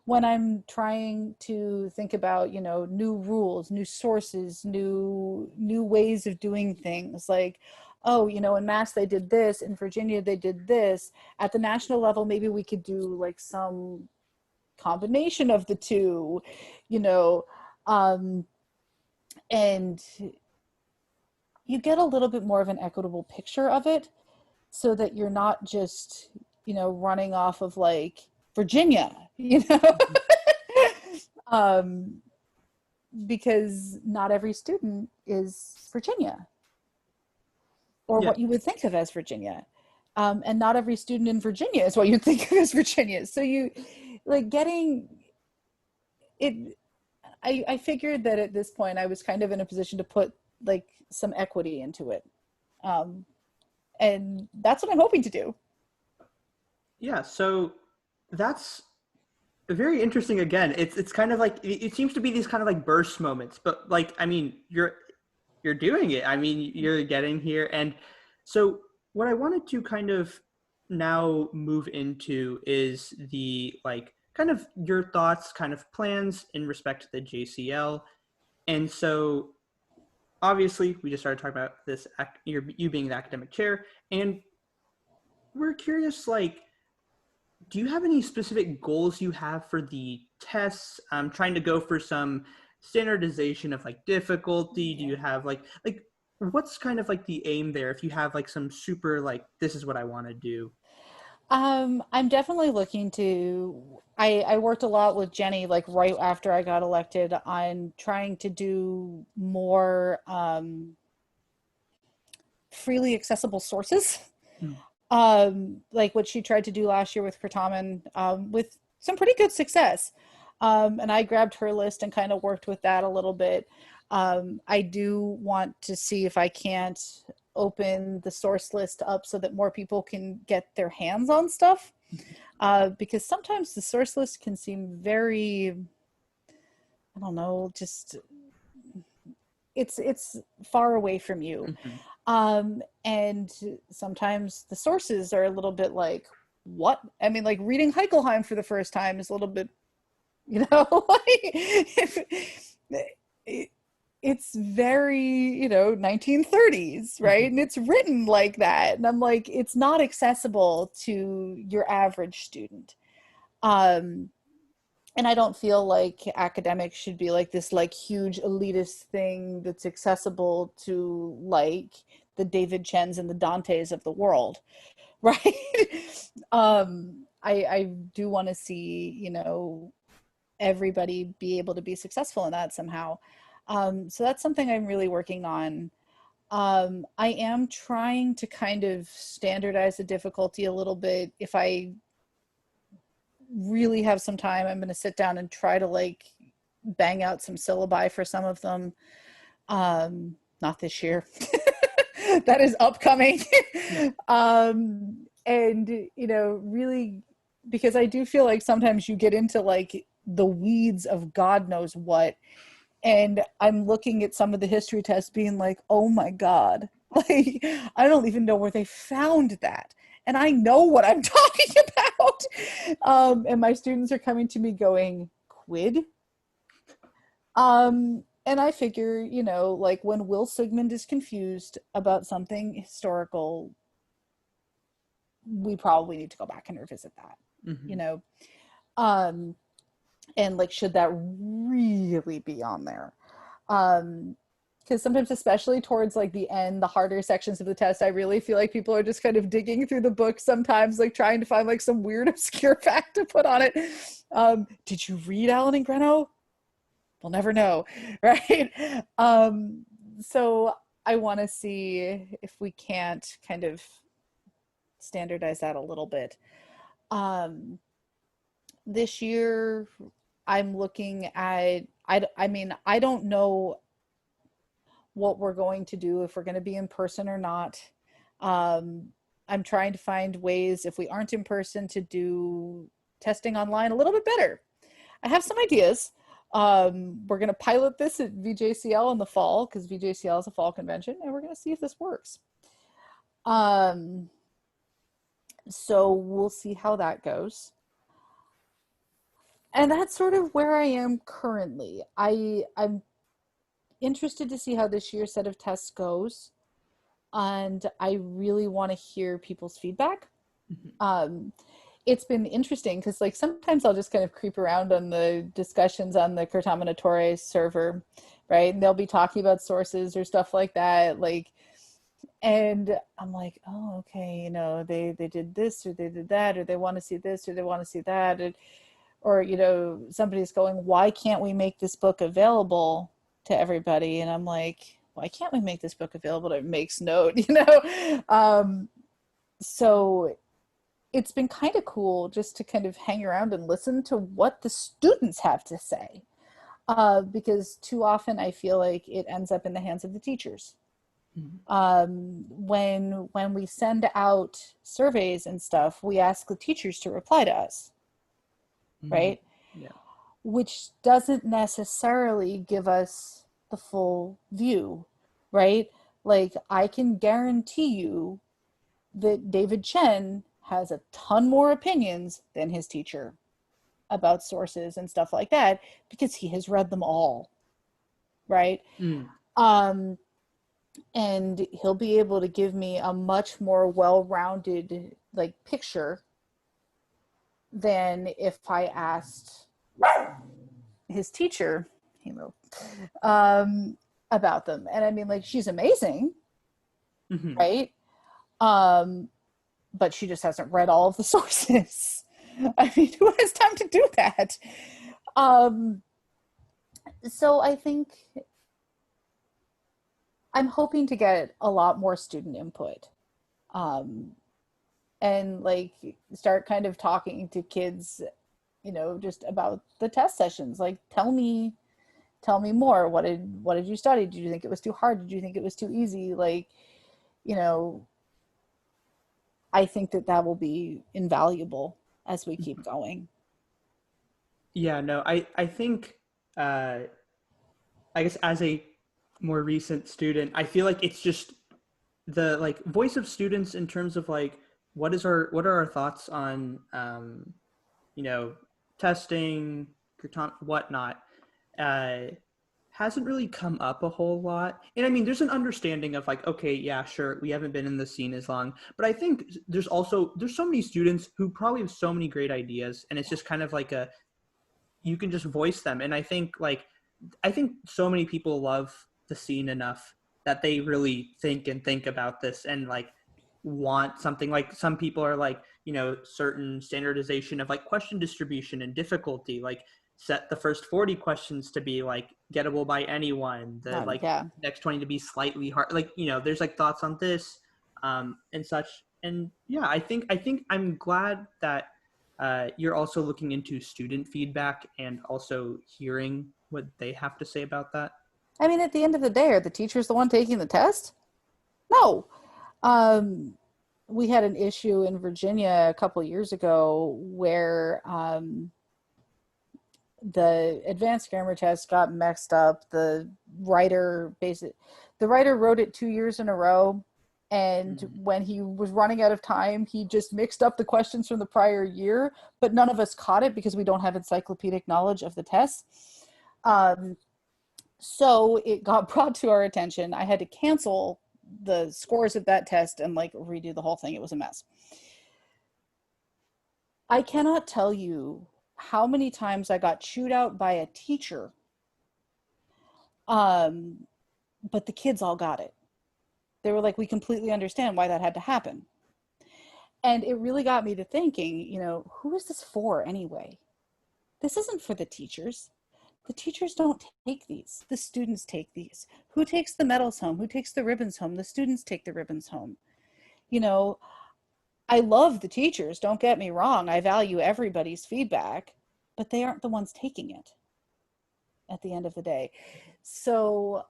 when I'm trying to think about, new rules, new sources, new ways of doing things. Like, oh, in Mass they did this, in Virginia they did this. At the national level, maybe we could do like some combination of the two, and you get a little bit more of an equitable picture of it. so that you're not just, running off of like Virginia, because not every student is Virginia or what you would think of as Virginia. And not every student in Virginia is what you think of as Virginia. So you like getting it. I figured that at this point I was kind of in a position to put like some equity into it. And that's what I'm hoping to do. Yeah. So that's very interesting. Again, it's kind of like, it seems to be these kind of like burst moments, but like, I mean, you're doing it. I mean, you're getting here. And so what I wanted to kind of now move into is the like kind of your thoughts, kind of plans in respect to the JCL. And so obviously we just started talking about this, you being the academic chair, and we're curious, like, do you have any specific goals you have for the tests? I'm trying to go for some standardization of like difficulty. Do you have like what's kind of like the aim there? If you have like some super like, this is what I want to do. I'm definitely looking to, I worked a lot with Jenny, like right after I got elected, on trying to do more freely accessible sources. Like what she tried to do last year with Certamen, with some pretty good success. And I grabbed her list and kind of worked with that a little bit. I do want to see if I can't open the source list up so that more people can get their hands on stuff. Because sometimes the source list can seem very, I don't know, just, it's far away from you. And sometimes the sources are a little bit like, what? I mean, like reading Heichelheim for the first time is a little bit, it's very, 1930s, right? And it's written like that. And I'm like, it's not accessible to your average student. And I don't feel like academics should be like this like huge elitist thing that's accessible to like the David Chens and the Dantes of the world, right? I do want to see, everybody be able to be successful in that somehow. So that's something I'm really working on. I am trying to kind of standardize the difficulty a little bit. If I really have some time, I'm going to sit down and try to like bang out some syllabi for some of them. Not this year. That is upcoming. And, really, because I do feel like sometimes you get into like the weeds of God knows what. And I'm looking at some of the history tests being like, oh my God, like, I don't even know where they found that. And I know what I'm talking about. And my students are coming to me going, quid? And I figure, like when Will Sigmund is confused about something historical, we probably need to go back and revisit that, and like, should that really be on there? Because sometimes, especially towards like the end, the harder sections of the test, I really feel like people are just kind of digging through the book sometimes, like trying to find like some weird obscure fact to put on it. Did you read Allen and Greno? We'll never know, right? So I want to see if we can't kind of standardize that a little bit. This year, I'm looking at, I mean, I don't know what we're going to do, if we're going to be in person or not. I'm trying to find ways, if we aren't in person, to do testing online a little bit better. I have some ideas. We're going to pilot this at VJCL in the fall, because VJCL is a fall convention, and we're going to see if this works. So we'll see how that goes. And that's sort of where I am currently. I'm interested to see how this year's set of tests goes. And I really want to hear people's feedback. It's been interesting because like sometimes I'll just kind of creep around on the discussions on the Certamen server, right? And they'll be talking about sources or stuff like that. Like, And I'm like, oh, okay, you know, they did this or they did that, or they want to see this or they want to see that. Or, you know, somebody's going, why can't we make this book available to everybody? And I'm like, why can't we make this book available to Makes Note, you know? So it's been kind of cool just to kind of hang around and listen to what the students have to say. Because too often I feel like it ends up in the hands of the teachers. When we send out surveys and stuff, we ask the teachers to reply to us, right? Yeah. Which doesn't necessarily give us the full view, right? Like, I can guarantee you that David Chen has a ton more opinions than his teacher about sources and stuff like that, because he has read them all, right? And he'll be able to give me a much more well-rounded like picture than if I asked his teacher, about them. And I mean, like, she's amazing, right? But she just hasn't read all of the sources. I mean, who has time to do that? So I think I'm hoping to get a lot more student input, and like start kind of talking to kids, you know, just about the test sessions. Like, tell me more. What did you study? Did you think it was too hard? Did you think it was too easy? Like, you know, I think that will be invaluable as we keep going. Yeah, no, I think, I guess as a more recent student, I feel like it's just the like voice of students in terms of like, what are our thoughts on, you know, testing, whatnot, hasn't really come up a whole lot. And I mean, there's an understanding of like, okay, yeah, sure, we haven't been in the scene as long, but I think there's so many students who probably have so many great ideas, and it's just kind of like you can just voice them. And I think so many people love the scene enough that they really think about this and like want something. Like, some people are like, you know, certain standardization of like question distribution and difficulty, like set the first 40 questions to be like gettable by anyone, the next 20 to be slightly hard, like, you know, there's like thoughts on this and such. And yeah, I think I'm glad that you're also looking into student feedback and also hearing what they have to say about that. I mean, at the end of the day, are the teachers the one taking the test? No. We had an issue in Virginia a couple of years ago where the advanced grammar test got messed up. The writer wrote it 2 years in a row. And when he was running out of time, he just mixed up the questions from the prior year, but none of us caught it because we don't have encyclopedic knowledge of the test. So it got brought to our attention. I had to cancel the scores of that test and like redo the whole thing. It was a mess. I cannot tell you how many times I got chewed out by a teacher, but the kids all got it. They were like, we completely understand why that had to happen. And it really got me to thinking, you know, who is this for anyway? This isn't for the teachers. The teachers don't take these. The students take these. Who takes the medals home? Who takes the ribbons home? The students take the ribbons home. You know, I love the teachers, don't get me wrong. I value everybody's feedback, but they aren't the ones taking it at the end of the day. So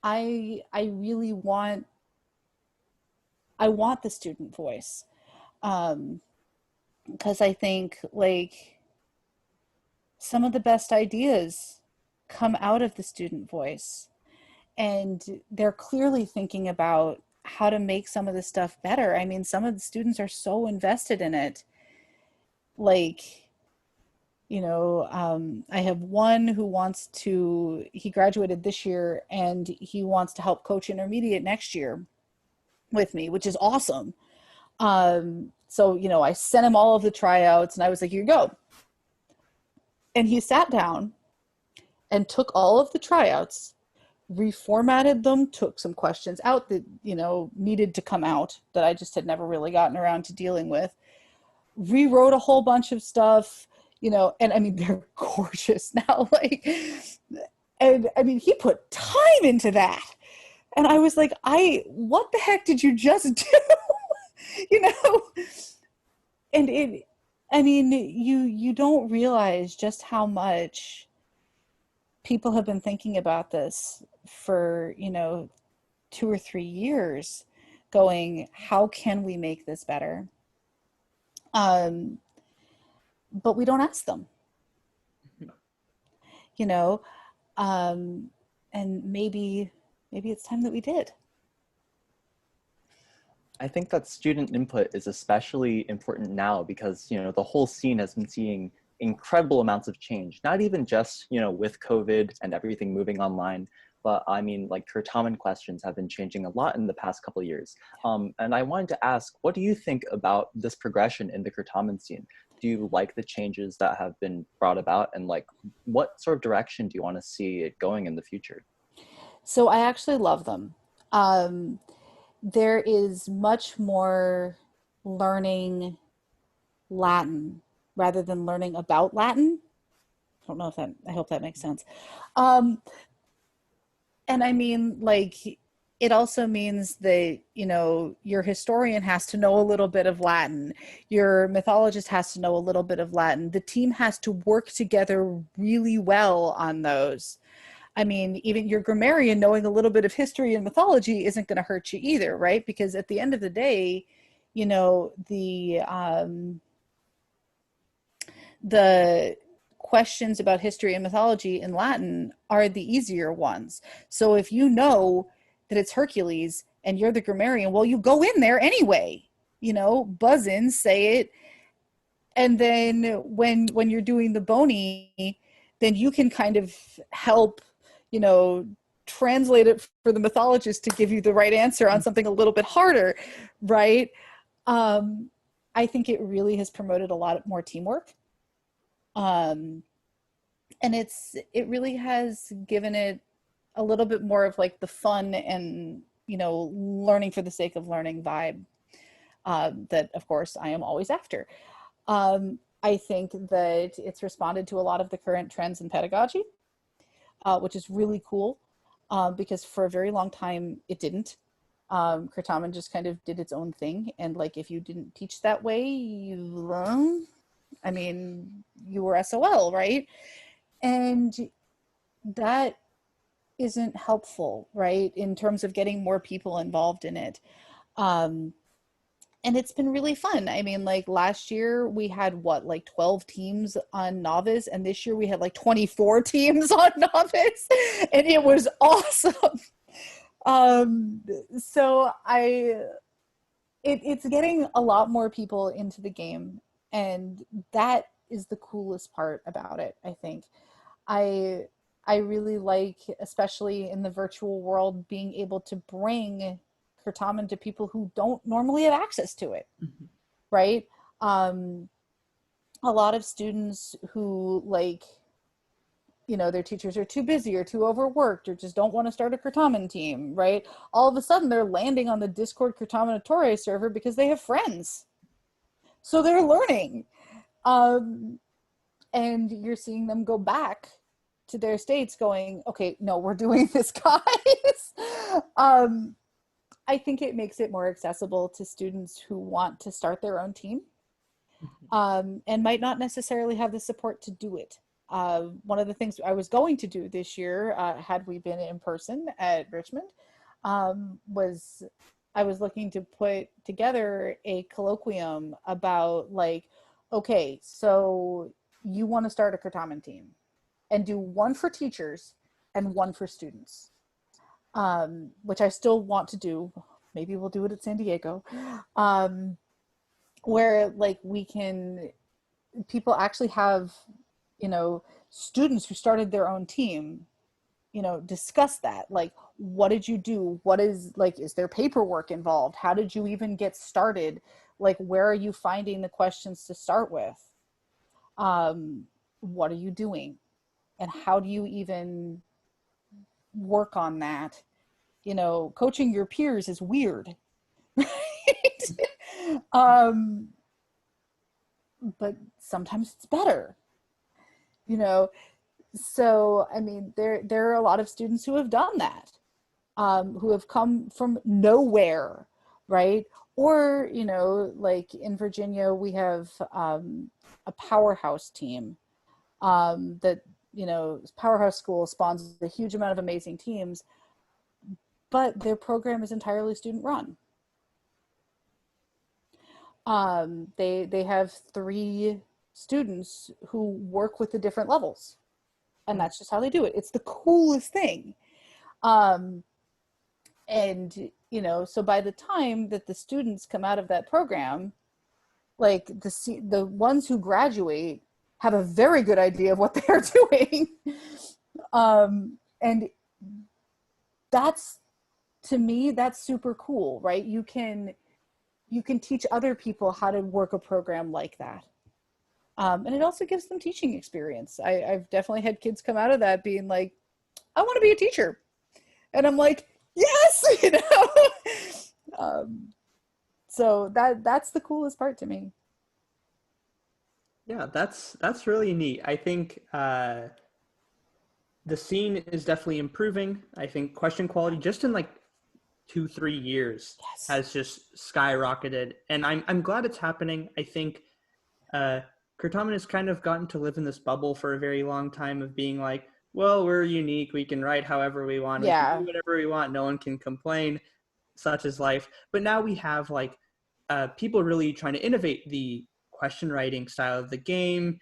I really want the student voice, because I think like some of the best ideas come out of the student voice, and they're clearly thinking about how to make some of the stuff better. I mean, some of the students are so invested in it. Like, you know, I have one who he graduated this year and he wants to help coach intermediate next year with me, which is awesome. So, you know, I sent him all of the tryouts and I was like, here you go. And he sat down and took all of the tryouts, reformatted them, took some questions out that, you know, needed to come out that I just had never really gotten around to dealing with, rewrote a whole bunch of stuff, you know, and I mean, they're gorgeous now. Like, and I mean, he put time into that. And I was like, what the heck did you just do? You know? And I mean, you don't realize just how much people have been thinking about this for, you know, 2 or 3 years, going, how can we make this better? But we don't ask them, you know, and maybe it's time that we did. I think that student input is especially important now because, you know, the whole scene has been seeing incredible amounts of change, not even just, you know, with COVID and everything moving online, but I mean, like, Certamen questions have been changing a lot in the past couple of years. And I wanted to ask, what do you think about this progression in the Certamen scene? Do you like the changes that have been brought about, and like, what sort of direction do you want to see it going in the future? So I actually love them. There is much more learning Latin rather than learning about Latin. I don't know if that, I hope that makes sense. And I mean, like, it also means that, you know, your historian has to know a little bit of Latin. Your mythologist has to know a little bit of Latin. The team has to work together really well on those. I mean, even your grammarian knowing a little bit of history and mythology isn't going to hurt you either, right? Because at the end of the day, you know, the questions about history and mythology in Latin are the easier ones. So if you know that it's Hercules and you're the grammarian, well, you go in there anyway, you know, buzz in, say it. And then when you're doing the bony, then you can kind of help, you know, translate it for the mythologist to give you the right answer on something a little bit harder, right? I think it really has promoted a lot more teamwork. And it really has given it a little bit more of like the fun and, you know, learning for the sake of learning vibe, that of course I am always after. I think that it's responded to a lot of the current trends in pedagogy, which is really cool, because for a very long time it didn't. Certamen just kind of did its own thing, and like, if you didn't teach that way, I mean, you were SOL, right? And that isn't helpful, right, in terms of getting more people involved in it. And it's been really fun. I mean, like, last year we had what, like 12 teams on novice, and this year we had like 24 teams on novice, and it was awesome. So it's getting a lot more people into the game, and that is the coolest part about it, I think. I really like, especially in the virtual world, being able to bring Certamen to people who don't normally have access to it, mm-hmm. right? A lot of students who, like, you know, their teachers are too busy or too overworked or just don't want to start a Certamen team, right? All of a sudden they're landing on the Discord Certamenatore server because they have friends. So they're learning. And you're seeing them go back to their states going, okay, no, we're doing this, guys. I think it makes it more accessible to students who want to start their own team, and might not necessarily have the support to do it. One of the things I was going to do this year, had we been in person at Richmond, was I was looking to put together a colloquium about, like, okay, so you want to start a Certamen team, and do one for teachers and one for students, which I still want to do. Maybe we'll do it at San Diego, where, like, people actually have, you know, students who started their own team, you know, discuss that. Like, what did you do? What is, like, is there paperwork involved? How did you even get started? Like, where are you finding the questions to start with? What are you doing? And how do you even work on that. You know, coaching your peers is weird, right? But sometimes it's better, you know. So I mean, there are a lot of students who have done that, who have come from nowhere, right? Or, you know, like in Virginia, we have a powerhouse team that, you know, Powerhouse School spawns a huge amount of amazing teams, but their program is entirely student run. They have 3 students who work with the different levels, and that's just how they do it. It's the coolest thing. And, you know, so by the time that the students come out of that program, like the ones who graduate have a very good idea of what they're doing. And that's, to me, that's super cool, right? You can teach other people how to work a program like that. And it also gives them teaching experience. I've definitely had kids come out of that being like, I want to be a teacher. And I'm like, yes, you know. So that's the coolest part to me. Yeah, that's really neat. I think the scene is definitely improving. I think question quality just in like 2-3 years has just skyrocketed, and I'm glad it's happening. I think Certamen has kind of gotten to live in this bubble for a very long time of being like, well, we're unique. We can write however we want. We can do whatever we want. No one can complain. Such is life. But now we have like people really trying to innovate the question writing style of the game,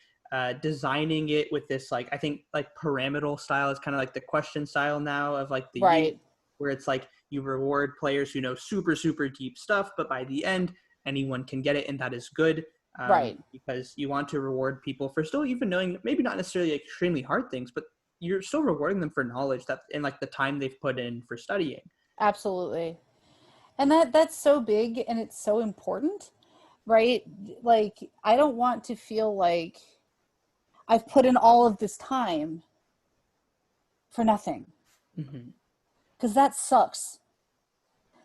designing it with this, like, I think like pyramidal style is kind of like the question style now of like the right. where it's like you reward players who know super, super deep stuff, but by the end, anyone can get it, and that is good. Right. Because you want to reward people for still even knowing maybe not necessarily extremely hard things, but you're still rewarding them for knowledge that and like the time they've put in for studying. Absolutely. And that's so big and it's so important, right? Like, I don't want to feel like I've put in all of this time for nothing. Because that sucks.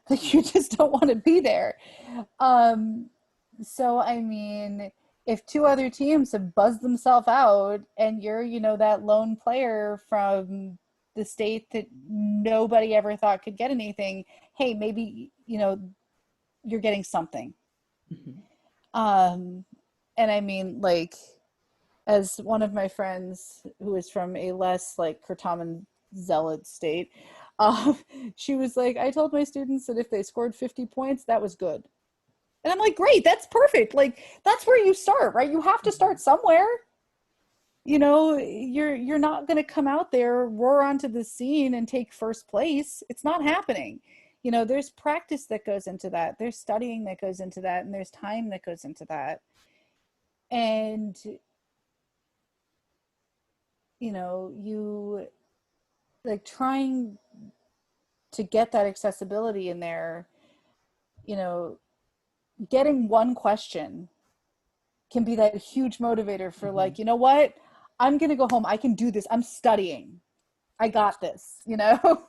Like, you just don't want to be there. So, I mean, if 2 other teams have buzzed themselves out and you're, you know, that lone player from the state that nobody ever thought could get anything, hey, maybe, you know, you're getting something. And I mean, like, as one of my friends who is from a less like Certamen zealot state, she was like, I told my students that if they scored 50 points, that was good. And I'm like, great, that's perfect. Like, that's where you start, right? You have to start somewhere. You know, you're not going to come out there, roar onto the scene and take first place. It's not happening. You know, there's practice that goes into that. There's studying that goes into that. And there's time that goes into that. And, you know, you like trying to get that accessibility in there, you know, getting one question can be that huge motivator for like, you know what? I'm going to go home. I can do this. I'm studying. I got this, you know?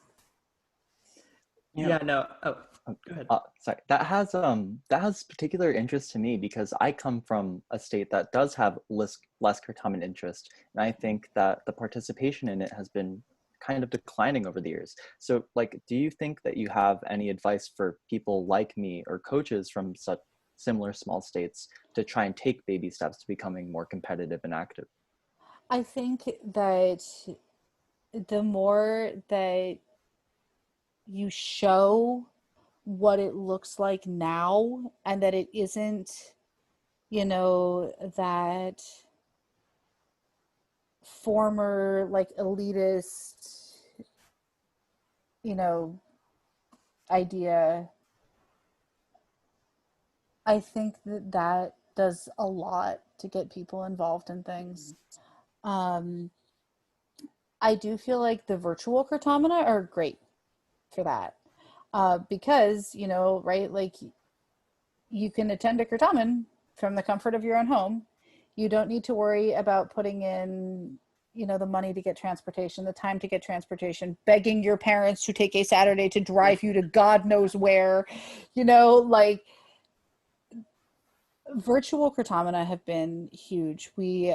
Yeah, no. Oh, go ahead. Sorry. That has particular interest to me because I come from a state that does have less Certamen interest. And I think that the participation in it has been kind of declining over the years. So like, do you think that you have any advice for people like me or coaches from such similar small states to try and take baby steps to becoming more competitive and active? I think that the more that you show what it looks like now and that it isn't, you know, that former like elitist, you know, idea, I think that does a lot to get people involved in things. I do feel like the virtual Certamen are great for that. Because, you know, right, like you can attend a Certamen from the comfort of your own home. You don't need to worry about putting in you know, the money to get transportation, the time to get transportation, begging your parents to take a Saturday to drive you to God knows where, you know, like virtual Kratamina have been huge. We,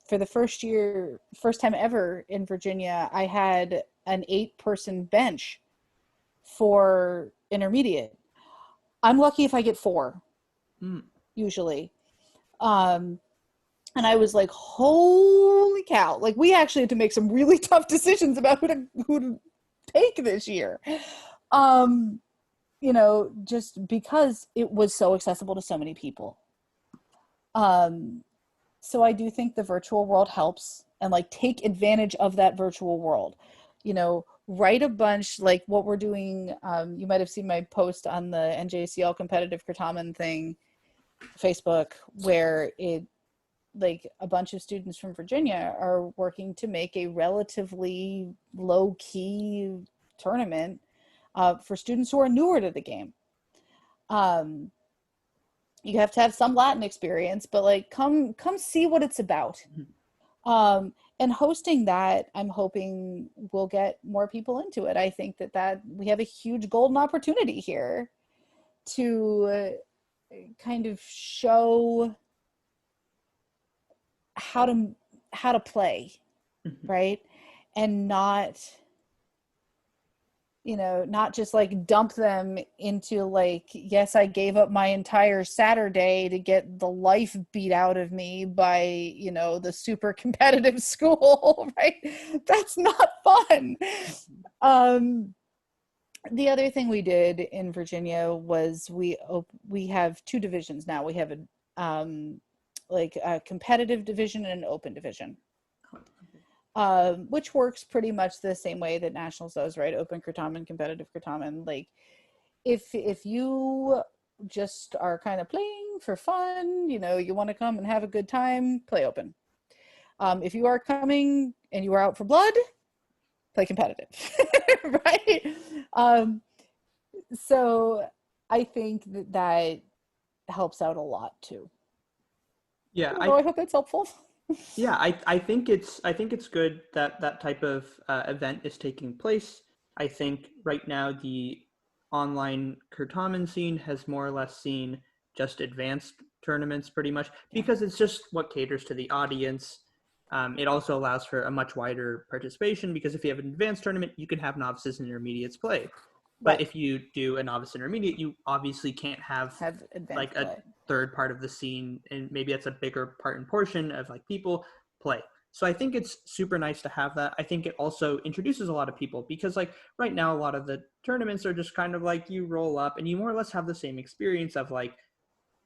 for the first time ever in Virginia, I had an 8-person bench for intermediate. I'm lucky if I get 4, usually. And I was like, holy cow. Like, we actually had to make some really tough decisions about who to take this year. You know, just because it was so accessible to so many people. So I do think the virtual world helps, and like take advantage of that virtual world. You know, write a bunch like what we're doing. You might have seen my post on the NJCL competitive Certamen thing, Facebook, where it, like a bunch of students from Virginia are working to make a relatively low-key tournament for students who are newer to the game. You have to have some Latin experience, but like come see what it's about. And hosting that, I'm hoping will get more people into it. I think that we have a huge golden opportunity here to kind of show how to play, right? And not, you know, not just like dump them into like, yes, I gave up my entire Saturday to get the life beat out of me by, you know, the super competitive school, right? That's not fun. The other thing we did in Virginia was we have 2 divisions now. We have like a competitive division and an open division, which works pretty much the same way that nationals does, right? Open Certamen, competitive Certamen. Like if you just are kind of playing for fun, you know, you want to come and have a good time, play open. If you are coming and you are out for blood, play competitive, right? So I think that helps out a lot too. Yeah, I hope that's helpful. Yeah, I think it's good that that type of event is taking place. I think right now the online Certamen scene has more or less seen just advanced tournaments pretty much because it's just what caters to the audience. It also allows for a much wider participation because if you have an advanced tournament, you can have novices and intermediates play. But if you do a novice intermediate, you obviously can't have like a third part of the scene, and maybe that's a bigger part and portion of like people play. So I think it's super nice to have that. I think it also introduces a lot of people because like right now, a lot of the tournaments are just kind of like you roll up and you more or less have the same experience of like,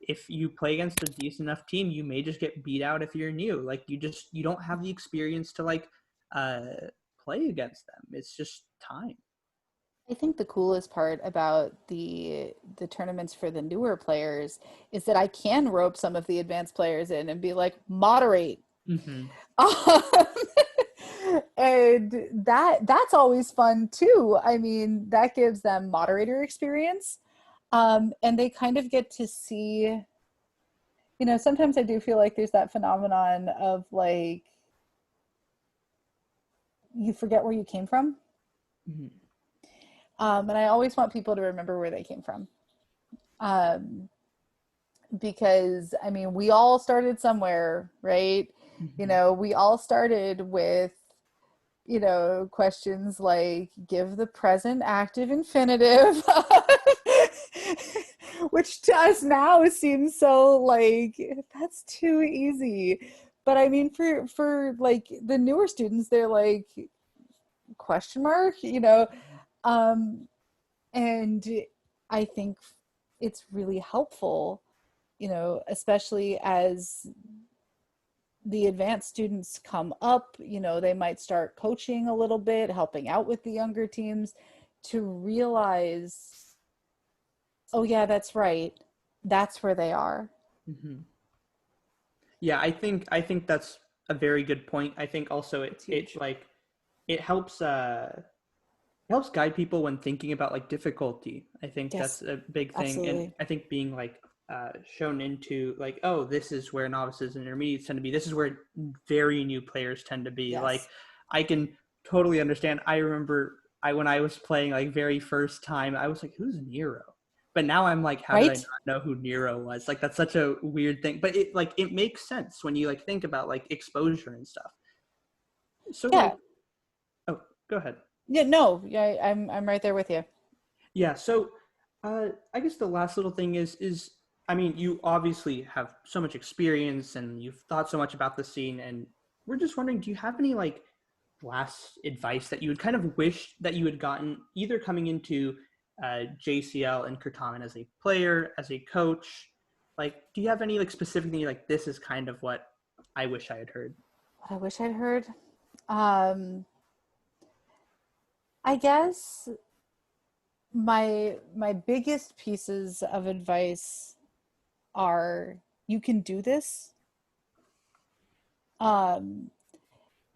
if you play against a decent enough team, you may just get beat out if you're new. Like you don't have the experience to like play against them. It's just time. I think the coolest part about the tournaments for the newer players is that I can rope some of the advanced players in and be like, moderate. And that's always fun too. I mean, that gives them moderator experience. And they kind of get to see, you know, sometimes I do feel like there's that phenomenon of like, you forget where you came from. And I always want people to remember where they came from. Because, I mean, we all started somewhere, right? You know, we all started with, you know, questions like, give the present active infinitive, which to us now seems so like, that's too easy. But I mean, for like the newer students, they're like, question mark, you know? And I think it's really helpful, you know, especially as the advanced students come up, you know, they might start coaching a little bit, helping out with the younger teams to realize, oh yeah, that's right. That's where they are. Yeah, I think that's a very good point. I think also it helps guide people when thinking about like difficulty. I think that's a big thing. Absolutely. And I think being like shown into like, oh, this is where novices and intermediates tend to be. This is where very new players tend to be. Yes. Like, I can totally understand. I remember when I was playing like very first time, I was like, who's Nero? But now I'm like, how did I not know who Nero was? Like, that's such a weird thing. But it makes sense when you like think about like exposure and stuff. So yeah. like, oh, go ahead. Yeah, no, yeah, I'm right there with you. Yeah. So I guess the last little thing is I mean, you obviously have so much experience and you've thought so much about the scene, and we're just wondering, do you have any like last advice that you would kind of wish that you had gotten either coming into JCL and Certamen as a player, as a coach? Like, do you have any like specific thing like, this is kind of what I wish I had heard? What I wish I'd heard? I guess my biggest pieces of advice are, you can do this.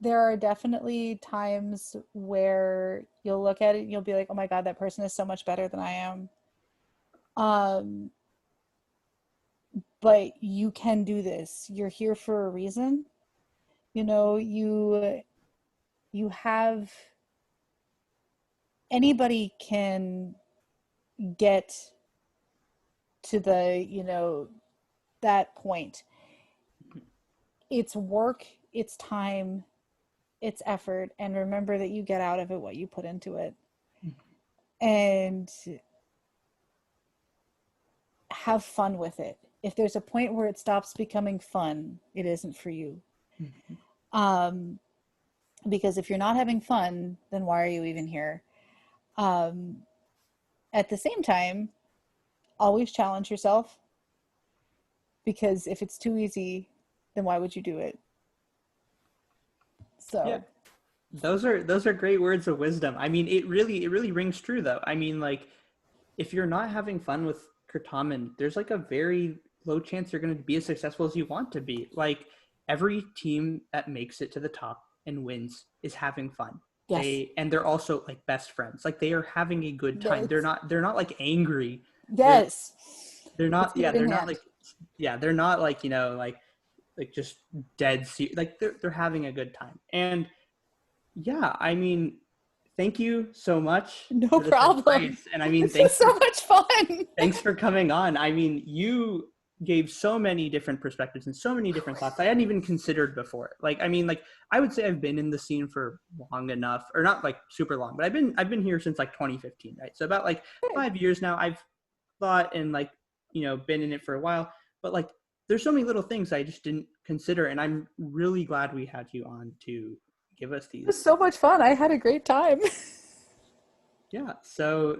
There are definitely times where you'll look at it and you'll be like, oh my God, that person is so much better than I am. But you can do this. You're here for a reason. You know, you have, anybody can get to the, you know, that point. It's work, it's time, it's effort, and remember that you get out of it what you put into it. And have fun with it. If there's a point where it stops becoming fun, it isn't for you. Because if you're not having fun, then why are you even here? At the same time, always challenge yourself, because if it's too easy, then why would you do it? So yeah, those are great words of wisdom. I mean, it really rings true though. I mean, like, if you're not having fun with Certamen, there's like a very low chance you're going to be as successful as you want to be. Like, every team that makes it to the top and wins is having fun. yes. They're also like best friends. Like, they are having a good time. Yes. They're not like angry. Yes. They're not. Yeah, they're not hand. like. Yeah, they're not like, you know, like just dead. Like, they're having a good time. And yeah, I mean, thank you so much. No problem. Advice. And I mean, this was so much fun. Thanks for coming on. I mean, you gave so many different perspectives and so many different thoughts I hadn't even considered before. Like, I mean, like, I would say I've been in the scene for long enough, or not like super long, but I've been here since like 2015, right? So about like 5 years now. I've thought and like, you know, been in it for a while, but like, there's so many little things I just didn't consider, and I'm really glad we had you on to give us these. It was so much fun. I had a great time. Yeah. So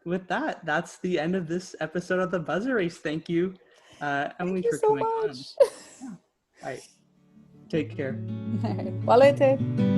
with that, that's the end of this episode of the Buzzer Race. Thank you, Emily, Thank you for so coming much. on. Yeah. All right. Take care. All right. Walete.